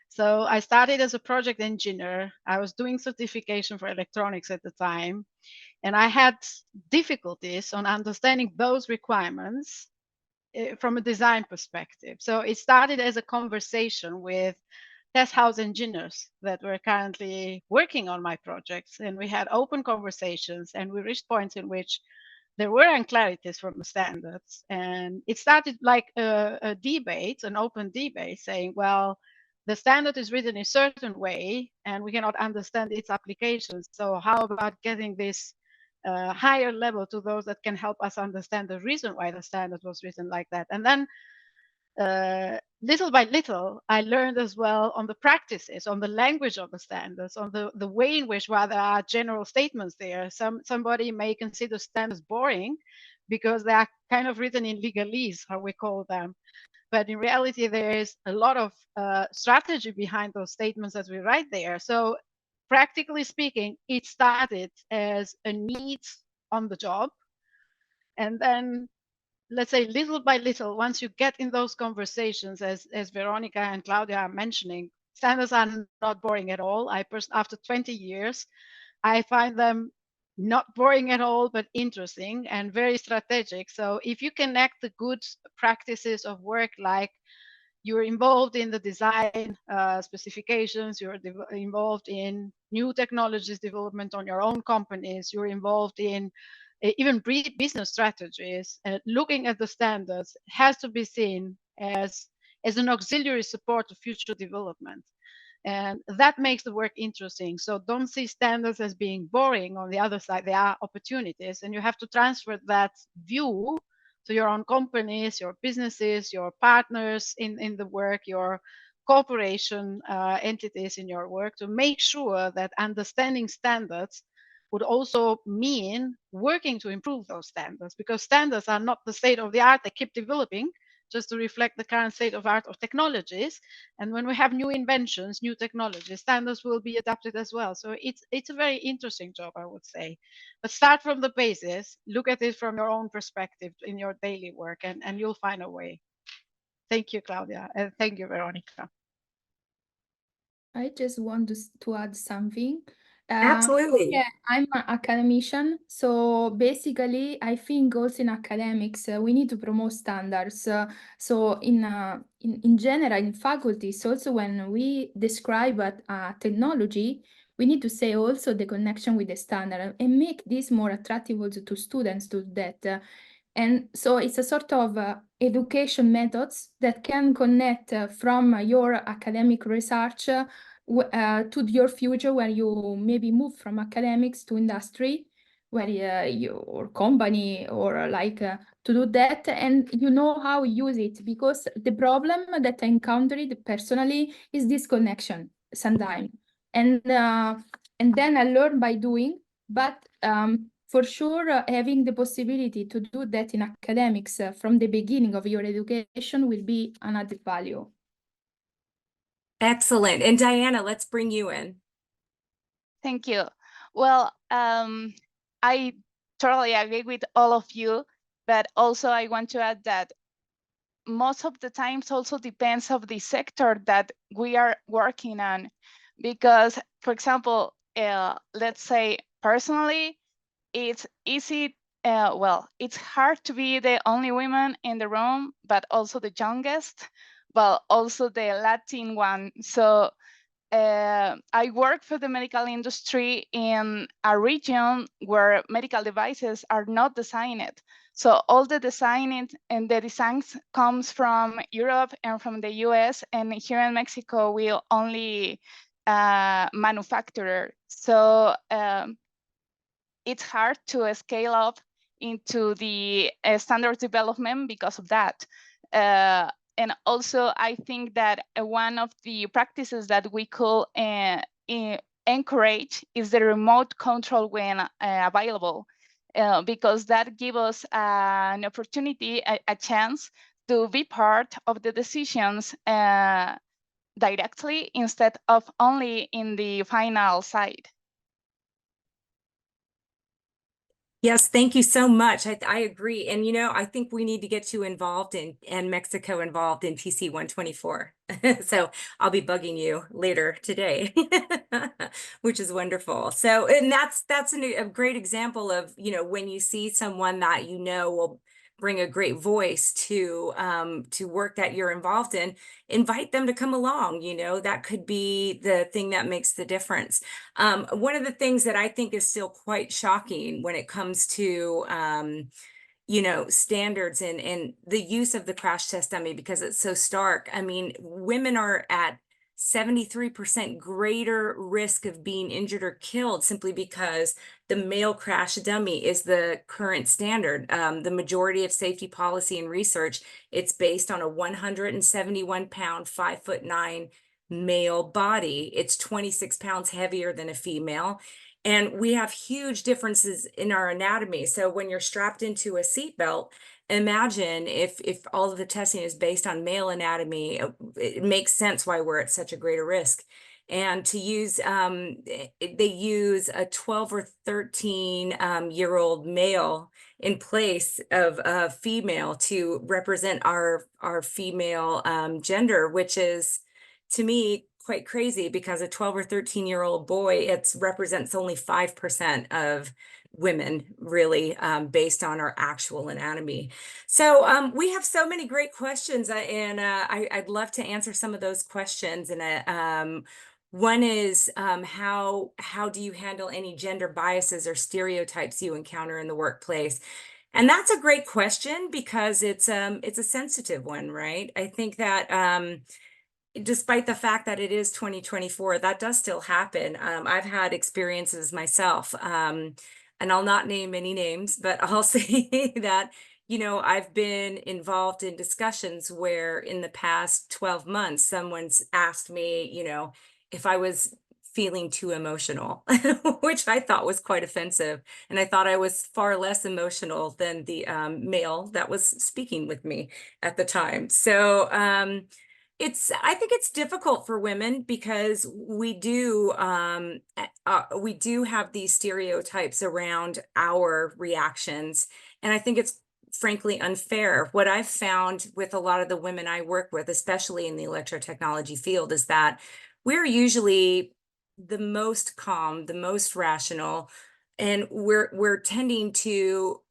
So I started as a project engineer. I was doing certification for electronics at the time, and I had difficulties on understanding those requirements from a design perspective. So it started as a conversation with test house engineers that were currently working on my projects, and we had open conversations, and we reached points in which there were unclarities from the standards, and it started like a debate, an open debate, saying, well, the standard is written in a certain way and we cannot understand its applications, so how about getting this higher level to those that can help us understand the reason why the standard was written like that. And then little by little, I learned as well on the practices, on the language of the standards, on the way in which, while there are general statements there, somebody may consider standards boring because they are kind of written in legalese, how we call them. But in reality, there is a lot of strategy behind those statements that we write there. So practically speaking, it started as a need on the job. And then, let's say, little by little, once you get in those conversations, as Veronica and Claudia are mentioning, standards are not boring at all. After 20 years, I find them not boring at all, but interesting and very strategic. So if you connect the good practices of work, like you're involved in the design specifications, you're involved in new technologies development on your own companies, you're involved in even business strategies, looking at the standards has to be seen as an auxiliary support to future development. And that makes the work interesting. So don't see standards as being boring. On the other side, there are opportunities, and you have to transfer that view to your own companies, your businesses, your partners in the work, your cooperation entities in your work to make sure that understanding standards would also mean working to improve those standards, because standards are not the state of the art. They keep developing just to reflect the current state of art of technologies. And when we have new inventions, new technologies, standards will be adapted as well. So it's a very interesting job, I would say. But start from the basis, look at it from your own perspective in your daily work, and you'll find a way. Thank you, Claudia, and thank you, Veronica. I just want to add something. Absolutely. Yeah, I'm an academician, so basically, I think also in academics we need to promote standards. So in general, in faculties, also when we describe a technology, we need to say also the connection with the standard and make this more attractive also to students to that. And so it's a sort of education methods that can connect from your academic research to your future, where you maybe move from academics to industry, where your company or like to do that, and you know how to use it. Because the problem that I encountered personally is this connection sometimes, and then I learn by doing, but for sure, having the possibility to do that in academics from the beginning of your education will be an added value. Excellent. And Diana, let's bring you in. Thank you. Well, I totally agree with all of you, but also I want to add that most of the times also depends of the sector that we are working on. Because, for example, let's say personally, it's easy, well, it's hard to be the only woman in the room, but also the youngest, but also the Latin one. So I work for the medical industry in a region where medical devices are not designed. So all the designing and the designs comes from Europe and from the US, and here in Mexico, we only manufacture. So it's hard to scale up into the standards development because of that. And also, I think that one of the practices that we could encourage is the remote control when available, because that gives us an opportunity, a chance to be part of the decisions directly instead of only in the final side. Yes, thank you so much. I agree. And, you know, I think we need to get you involved and Mexico involved in TC 124. So I'll be bugging you later today, which is wonderful. So, and that's a great example of, you know, when you see someone that you know will bring a great voice to work that you're involved in, invite them to come along. You know, that could be the thing that makes the difference. One of the things that I think is still quite shocking when it comes to you know, standards and the use of the crash test dummy, because it's so stark. I mean, women are at 73% greater risk of being injured or killed simply because the male crash dummy is the current standard. The majority of safety policy and research, it's based on a 171-pound, 5'9" male body. It's 26 pounds heavier than a female. And we have huge differences in our anatomy. So when you're strapped into a seatbelt, imagine if all of the testing is based on male anatomy, it makes sense why we're at such a greater risk. And to use, they use a 12 or 13 year-old male in place of a female to represent our female gender, which is, to me, quite crazy, because a 12 or 13-year-old boy, it represents only 5% of women, really, based on our actual anatomy. So we have so many great questions, and I'd love to answer some of those questions. And one is, how do you handle any gender biases or stereotypes you encounter in the workplace? And that's a great question, because it's a sensitive one, right? I think that despite the fact that it is 2024, that does still happen. I've had experiences myself, and I'll not name any names, but I'll say that, you know, I've been involved in discussions where in the past 12 months, someone's asked me, you know, if I was feeling too emotional, which I thought was quite offensive. And I thought I was far less emotional than the male that was speaking with me at the time. So I think it's difficult for women because we do have these stereotypes around our reactions. And I think it's frankly unfair. What I've found with a lot of the women I work with, especially in the electrotechnology field, is that we're usually the most calm, the most rational, and we're tending to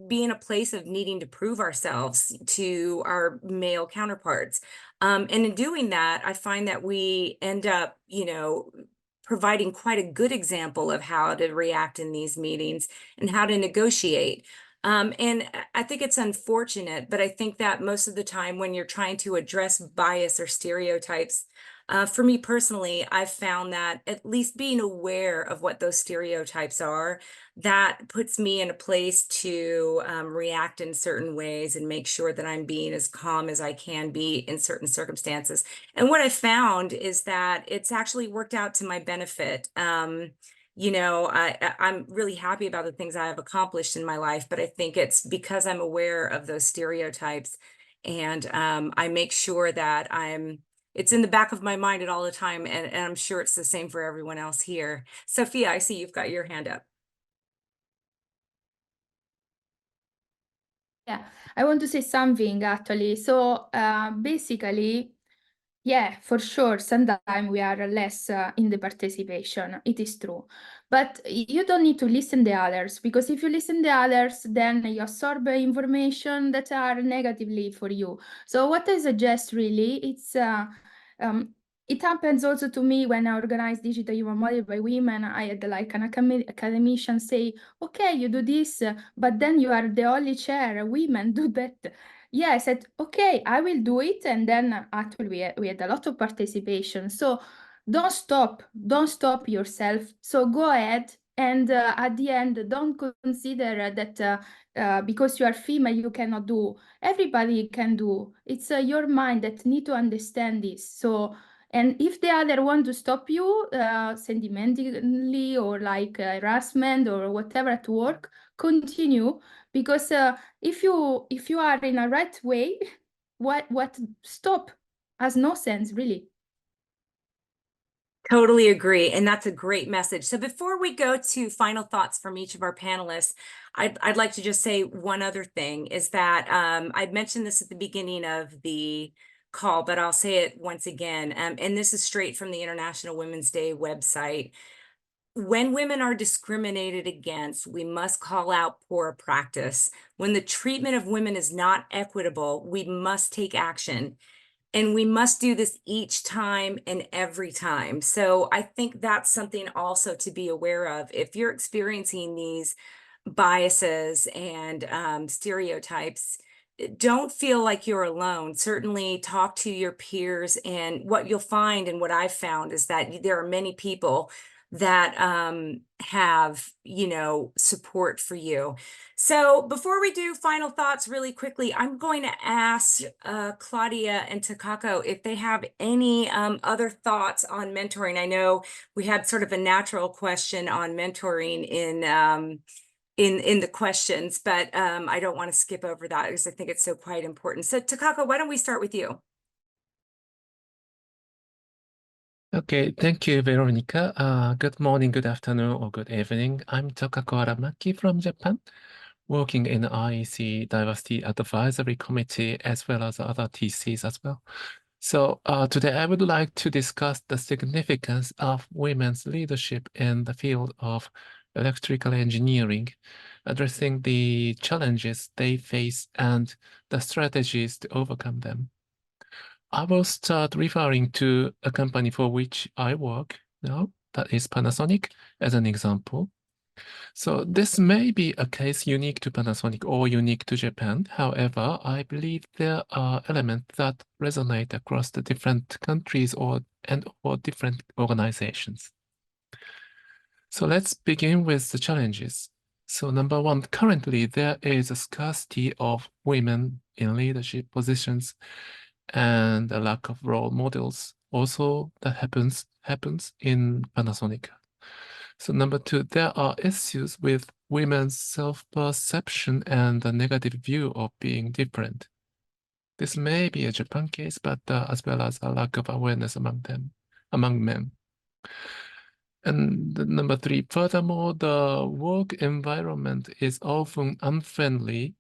be in a place of needing to prove ourselves to our male counterparts. And in doing that, I find that we end up, you know, providing quite a good example of how to react in these meetings and how to negotiate. And I think it's unfortunate, but I think that most of the time when you're trying to address bias or stereotypes, for me personally, I've found that at least being aware of what those stereotypes are, that puts me in a place to react in certain ways and make sure that I'm being as calm as I can be in certain circumstances. And what I found is that it's actually worked out to my benefit. You know, I'm really happy about the things I have accomplished in my life, but I think it's because I'm aware of those stereotypes, and I make sure that it's in the back of my mind at all the time, and I'm sure it's the same for everyone else here. Sophia, I see you've got your hand up. Yeah, I want to say something actually. So basically, yeah, for sure, sometimes we are less in the participation. It is true. But you don't need to listen to others, because if you listen to others, then you absorb information that are negatively for you. So what I suggest really, it happens also to me when I organize Digital Human Model by Women. I had like an academician say, okay, you do this, but then you are the only chair, women do that. Yeah, I said, okay, I will do it. And then actually we had a lot of participation. So don't stop yourself. So go ahead. And at the end, don't consider that because you are female, you cannot do. Everybody can do. It's your mind that need to understand this. So, and if the other want to stop you sentimentally or like harassment or whatever at work, continue, because if you are in a right way, what stop has no sense really. Totally agree. And that's a great message. So before we go to final thoughts from each of our panelists, I'd like to just say one other thing is that I'd mentioned this at the beginning of the call, but I'll say it once again. And this is straight from the International Women's Day website. When women are discriminated against, we must call out poor practice. When the treatment of women is not equitable, we must take action. And we must do this each time and every time. So I think that's something also to be aware of. If you're experiencing these biases and stereotypes, don't feel like you're alone. Certainly talk to your peers. And what you'll find, and what I've found, is that there are many people that have, you know, support for you. So before we do final thoughts really quickly, I'm going to ask Claudia and Takako if they have any other thoughts on mentoring. I know we had sort of a natural question on mentoring in the questions, but I don't want to skip over that because I think it's so quite important. So Takako, why don't we start with you? Okay, thank you, Veronica. Good morning, good afternoon, or good evening. I'm Takako Aramaki from Japan, working in the IEC Diversity Advisory Committee, as well as other TCs as well. So today I would like to discuss the significance of women's leadership in the field of electrical engineering, addressing the challenges they face and the strategies to overcome them. I will start referring to a company for which I work now, that is Panasonic, as an example. So this may be a case unique to Panasonic or unique to Japan. However, I believe there are elements that resonate across the different countries or different organizations. So let's begin with the challenges. So number one, currently there is a scarcity of women in leadership positions and a lack of role models. Also, that happens in Panasonic. So number two, there are issues with women's self-perception and the negative view of being different. This may be a Japan case, but as well as a lack of awareness among men. And number three, furthermore, the work environment is often unfriendly,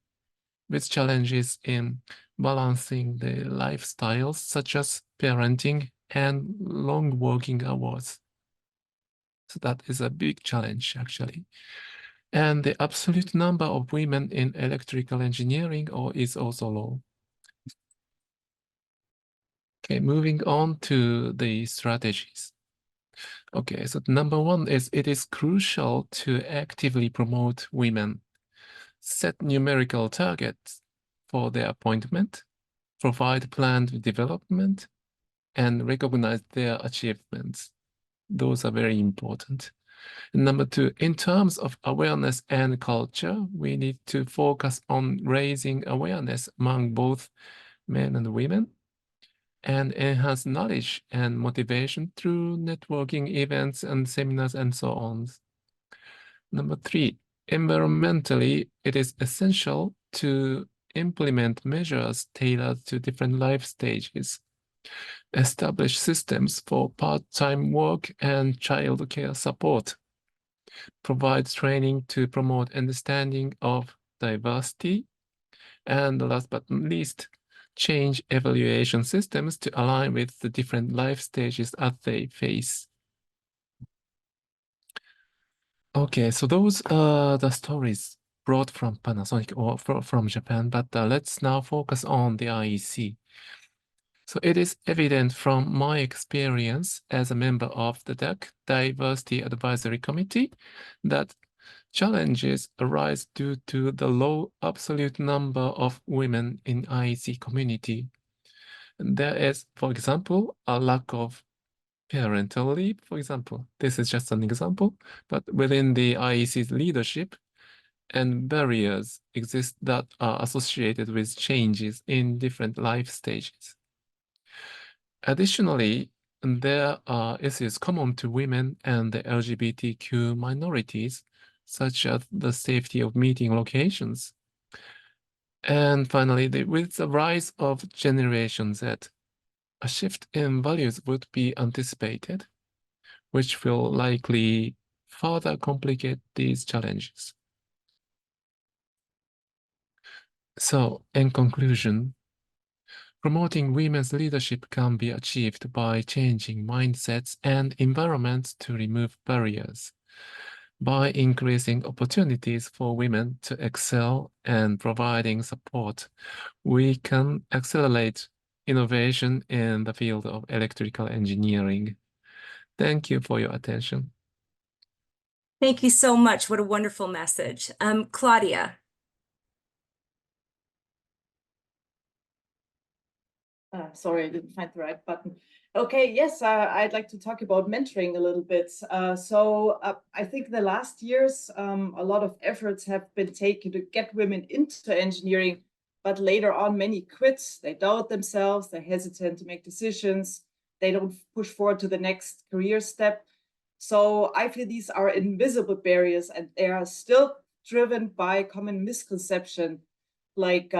with challenges in balancing the lifestyles such as parenting and long working hours. So that is a big challenge, actually. And the absolute number of women in electrical engineering is also low. Okay, moving on to the strategies. Okay, so number one is it is crucial to actively promote women, set numerical targets for their appointment, provide planned development, and recognize their achievements. Those are very important. And number two, in terms of awareness and culture, we need to focus on raising awareness among both men and women, and enhance knowledge and motivation through networking events and seminars and so on. Number three, environmentally, it is essential to implement measures tailored to different life stages, establish systems for part-time work and childcare support, provide training to promote understanding of diversity, and last but not least, change evaluation systems to align with the different life stages as they face. Okay, so those are the stories brought from Panasonic or from Japan, but let's now focus on the IEC. So it is evident from my experience as a member of the DAC, Diversity Advisory Committee, that challenges arise due to the low absolute number of women in IEC community. There is, for example, a lack of parental leave, for example. This is just an example, but within the IEC's leadership, and barriers exist that are associated with changes in different life stages. Additionally, there are issues common to women and the LGBTQ minorities, such as the safety of meeting locations. And finally, with the rise of Generation Z, a shift in values would be anticipated, which will likely further complicate these challenges. So, in conclusion, promoting women's leadership can be achieved by changing mindsets and environments to remove barriers, by increasing opportunities for women to excel and providing support. We can accelerate innovation in the field of electrical engineering. Thank you for your attention. Thank you so much. What a wonderful message. Claudia. Sorry, I didn't find the right button. Okay, yes, I'd like to talk about mentoring a little bit. I think the last years, a lot of efforts have been taken to get women into engineering, but later on, many quit. They doubt themselves, they're hesitant to make decisions, they don't push forward to the next career step. So I feel these are invisible barriers, and they are still driven by common misconception, like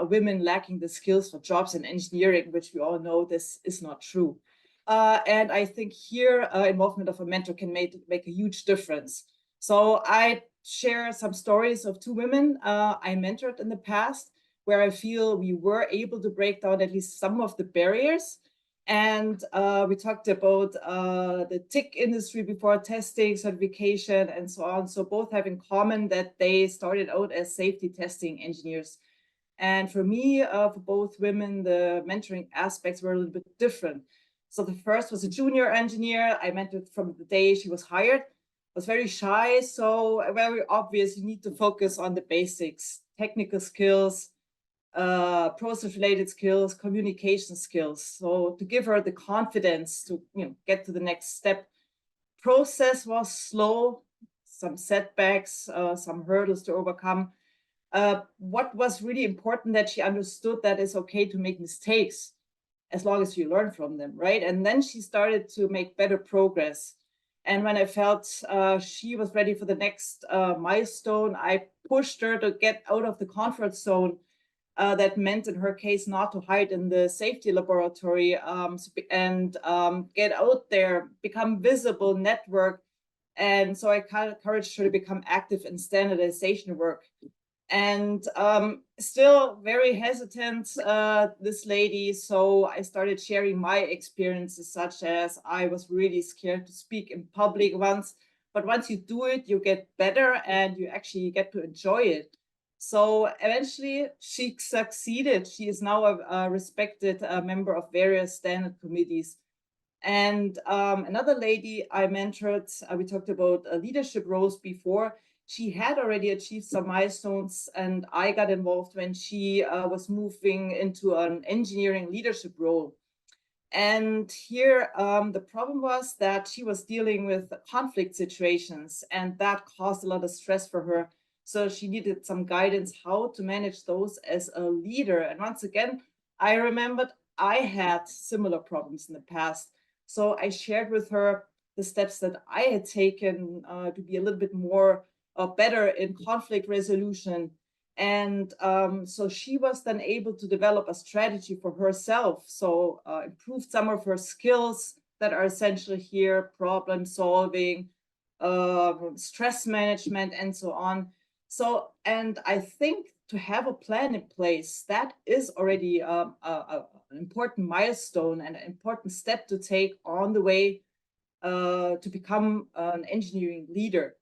women lacking the skills for jobs in engineering, which we all know this is not true. And I think here, involvement of a mentor can make a huge difference. So I share some stories of two women I mentored in the past, where I feel we were able to break down at least some of the barriers. And we talked about the TIC industry before testing, certification, and so on. So both have in common that they started out as safety testing engineers. And for me, for both women, the mentoring aspects were a little bit different. So the first was a junior engineer. I mentored from the day she was hired. Was very shy, so very obvious you need to focus on the basics, technical skills, process-related skills, communication skills. So to give her the confidence to get to the next step. Process was slow, some setbacks, some hurdles to overcome. What was really important that she understood that it's okay to make mistakes as long as you learn from them, right? And then she started to make better progress. And when I felt she was ready for the next milestone, I pushed her to get out of the comfort zone. That meant, in her case, not to hide in the safety laboratory and get out there, become visible, network. And so I kind of encouraged her to become active in standardization work. And still very hesitant, this lady. So I started sharing my experiences, such as I was really scared to speak in public once, but once you do it, you get better and you actually get to enjoy it. So eventually she succeeded. She is now a respected member of various standard committees. And another lady I mentored, we talked about leadership roles before. She had already achieved some milestones, and I got involved when she was moving into an engineering leadership role. And here the problem was that she was dealing with conflict situations, and that caused a lot of stress for her. So she needed some guidance how to manage those as a leader. And once again, I remembered I had similar problems in the past. So I shared with her the steps that I had taken to be a little bit more better in conflict resolution. And so she was then able to develop a strategy for herself. So improved some of her skills that are essential here, problem solving, stress management, and so on. So, and I think to have a plan in place, that is already an important milestone and an important step to take on the way to become an engineering leader.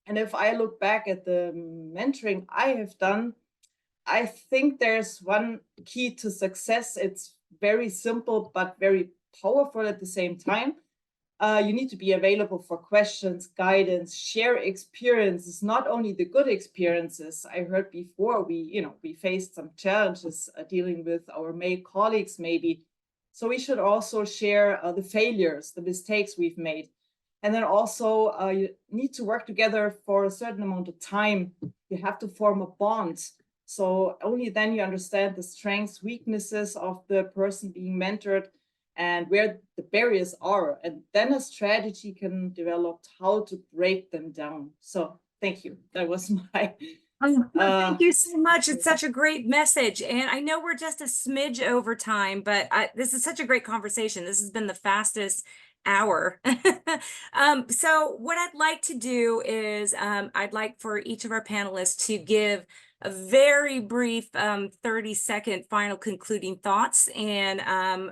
And if I look back at the mentoring I have done, I think there's one key to success. It's very simple, but very powerful at the same time. You need to be available for questions, guidance, share experiences, not only the good experiences. I heard before we faced some challenges dealing with our male colleagues maybe. So we should also share the failures, the mistakes we've made. And then also you need to work together for a certain amount of time. You have to form a bond. So only then you understand the strengths, weaknesses of the person being mentored and where the barriers are. And then a strategy can develop how to break them down. So thank you. That was my... Thank you so much. It's such a great message. And I know we're just a smidge over time, but this is such a great conversation. This has been the fastest hour. So what I'd like to do is I'd like for each of our panelists to give a very brief 30-second final concluding thoughts. And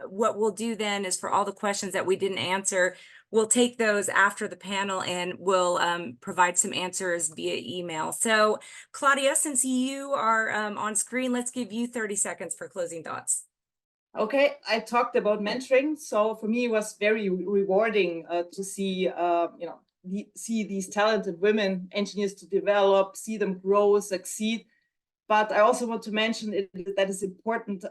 what we'll do then is for all the questions that we didn't answer, we'll take those after the panel and we'll provide some answers via email. So Claudia, since you are on screen, let's give you 30 seconds for closing thoughts. Okay, I talked about mentoring. So for me, it was very rewarding to see, see these talented women engineers to develop, see them grow, succeed. But I also want to mention that is important.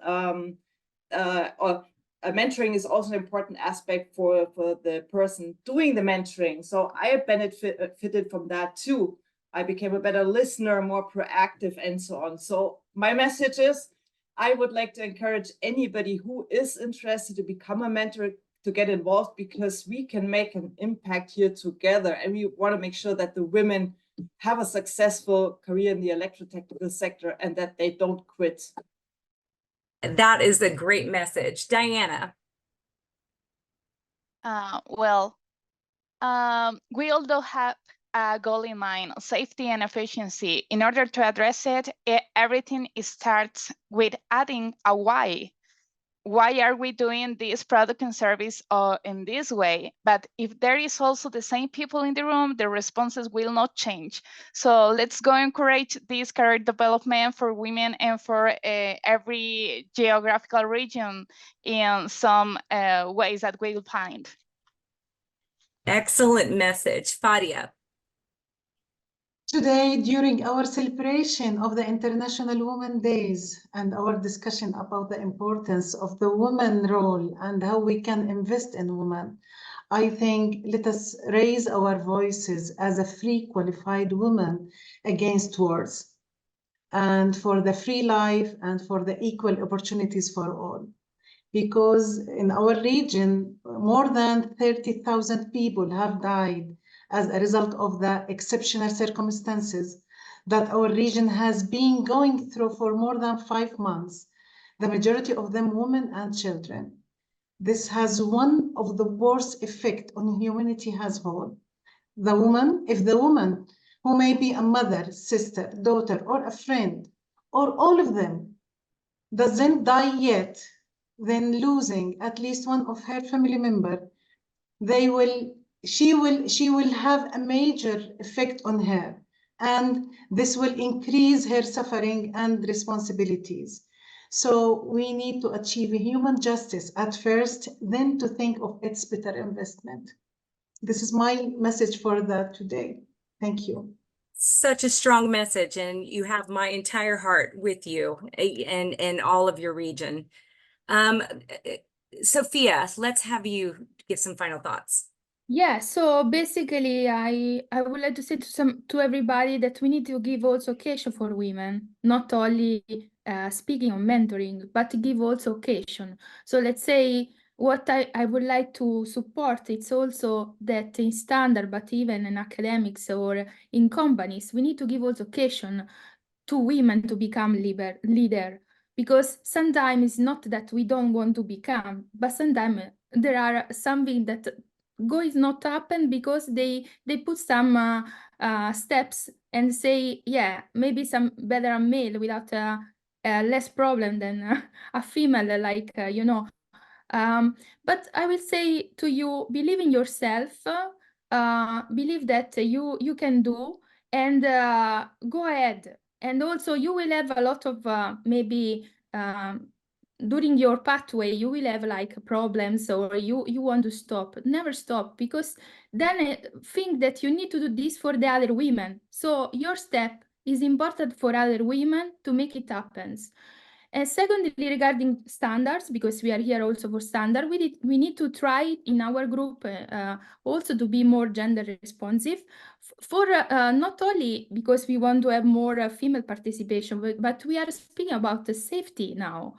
Mentoring is also an important aspect for the person doing the mentoring. So I benefited from that too. I became a better listener, more proactive, and so on. So my message is, I would like to encourage anybody who is interested to become a mentor to get involved, because we can make an impact here together. And we want to make sure that the women have a successful career in the electrotechnical sector and that they don't quit. That is a great message. Diana. We also have a goal in mind, safety and efficiency. In order to address it, everything starts with adding a why. Why are we doing this product and service in this way? But if there is also the same people in the room, the responses will not change. So let's go encourage this career development for women and for every geographical region in some ways that we'll find. Excellent message. Fadia. Today, during our celebration of the International Women's Days and our discussion about the importance of the woman role and how we can invest in women, I think let us raise our voices as a free, qualified woman against wars, and for the free life and for the equal opportunities for all. Because in our region, more than 30,000 people have died as a result of the exceptional circumstances that our region has been going through for more than 5 months, the majority of them women and children. This has one of the worst effects on humanity as whole. If the woman who may be a mother, sister, daughter, or a friend, or all of them, doesn't die yet, then losing at least one of her family member, she will have a major effect on her, and this will increase her suffering and responsibilities. So we need to achieve human justice at first, then to think of its better investment. This is my message for that today. Thank you. Such a strong message, and you have my entire heart with you and all of your region. Sophia, let's have you give some final thoughts. Yeah, so basically I would like to say to everybody that we need to give also occasion for women, not only speaking on mentoring, but to give also occasion. So let's say what I would like to support, it's also that in standard, but even in academics or in companies, we need to give also occasion to women to become leader. Because sometimes it's not that we don't want to become, but sometimes there are something that is not happen because they put some steps and say, yeah, maybe some better a male without less problem than a female, like you know. But I will say to you, believe in yourself, believe that you can do, and go ahead. And also you will have a lot of maybe during your pathway, you will have like problems, or you want to stop. Never stop, because then I think that you need to do this for the other women. So your step is important for other women to make it happen. And secondly, regarding standards, because we are here also for standard, we need to try in our group also to be more gender responsive, for not only because we want to have more female participation, but we are speaking about the safety now.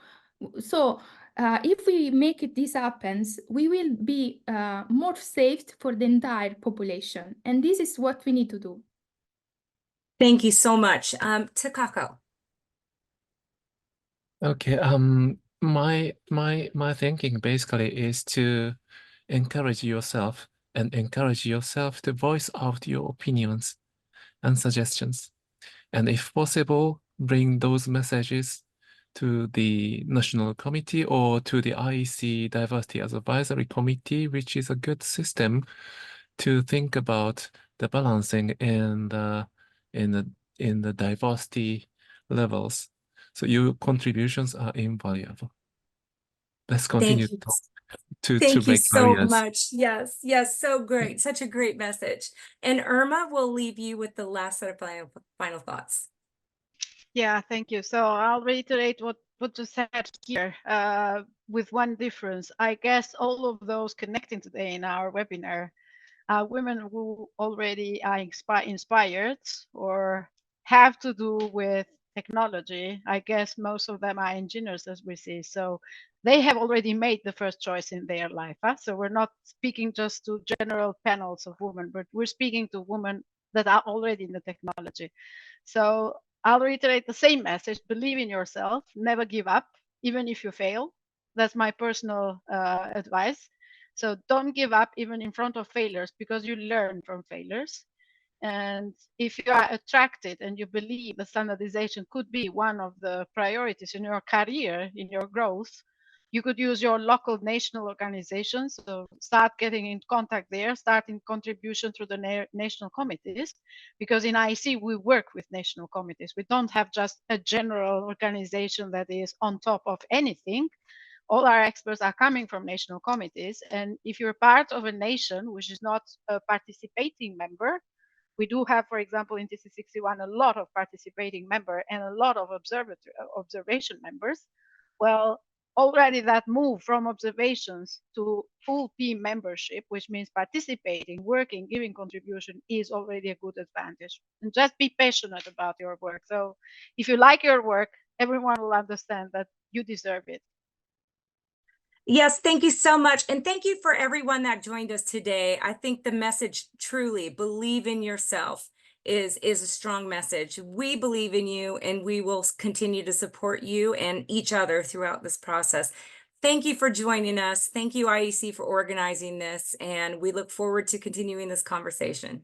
So if we make this happens, we will be more safe for the entire population, and this is what we need to do. Thank you so much. Takako. Okay, my thinking basically is to encourage yourself to voice out your opinions and suggestions. And if possible, bring those messages to the National Committee or to the IEC Diversity Advisory Committee, which is a good system to think about the balancing in the diversity levels. So your contributions are invaluable. Let's continue Thank you. to Thank you break so barriers. much. Yes, yes, so great. Such a great message. And Irma, will leave you with the last set of final thoughts. Yeah, thank you. So I'll reiterate what you said here, with one difference. I guess all of those connecting today in our webinar are women who already are inspired or have to do with technology. I guess most of them are engineers, as we see. So they have already made the first choice in their life. So we're not speaking just to general panels of women, but we're speaking to women that are already in the technology. So I'll reiterate the same message: believe in yourself, never give up, even if you fail. That's my personal advice. So don't give up even in front of failures, because you learn from failures. And if you are attracted and you believe that standardization could be one of the priorities in your career, in your growth, you could use your local national organizations. So start getting in contact there, starting contribution through the national committees, because in IEC we work with national committees. We don't have just a general organization that is on top of anything. All our experts are coming from national committees. And if you're part of a nation which is not a participating member, we do have, for example, in TC61, a lot of participating member and a lot of observation members. Well, already that move from observations to full team membership, which means participating, working, giving contribution, is already a good advantage. And just be passionate about your work. So if you like your work, everyone will understand that you deserve it. Yes, thank you so much. And thank you for everyone that joined us today. I think the message, truly believe in yourself, is a strong message. We believe in you, and we will continue to support you and each other throughout this process. Thank you for joining us. Thank you, IEC, for organizing this, and we look forward to continuing this conversation.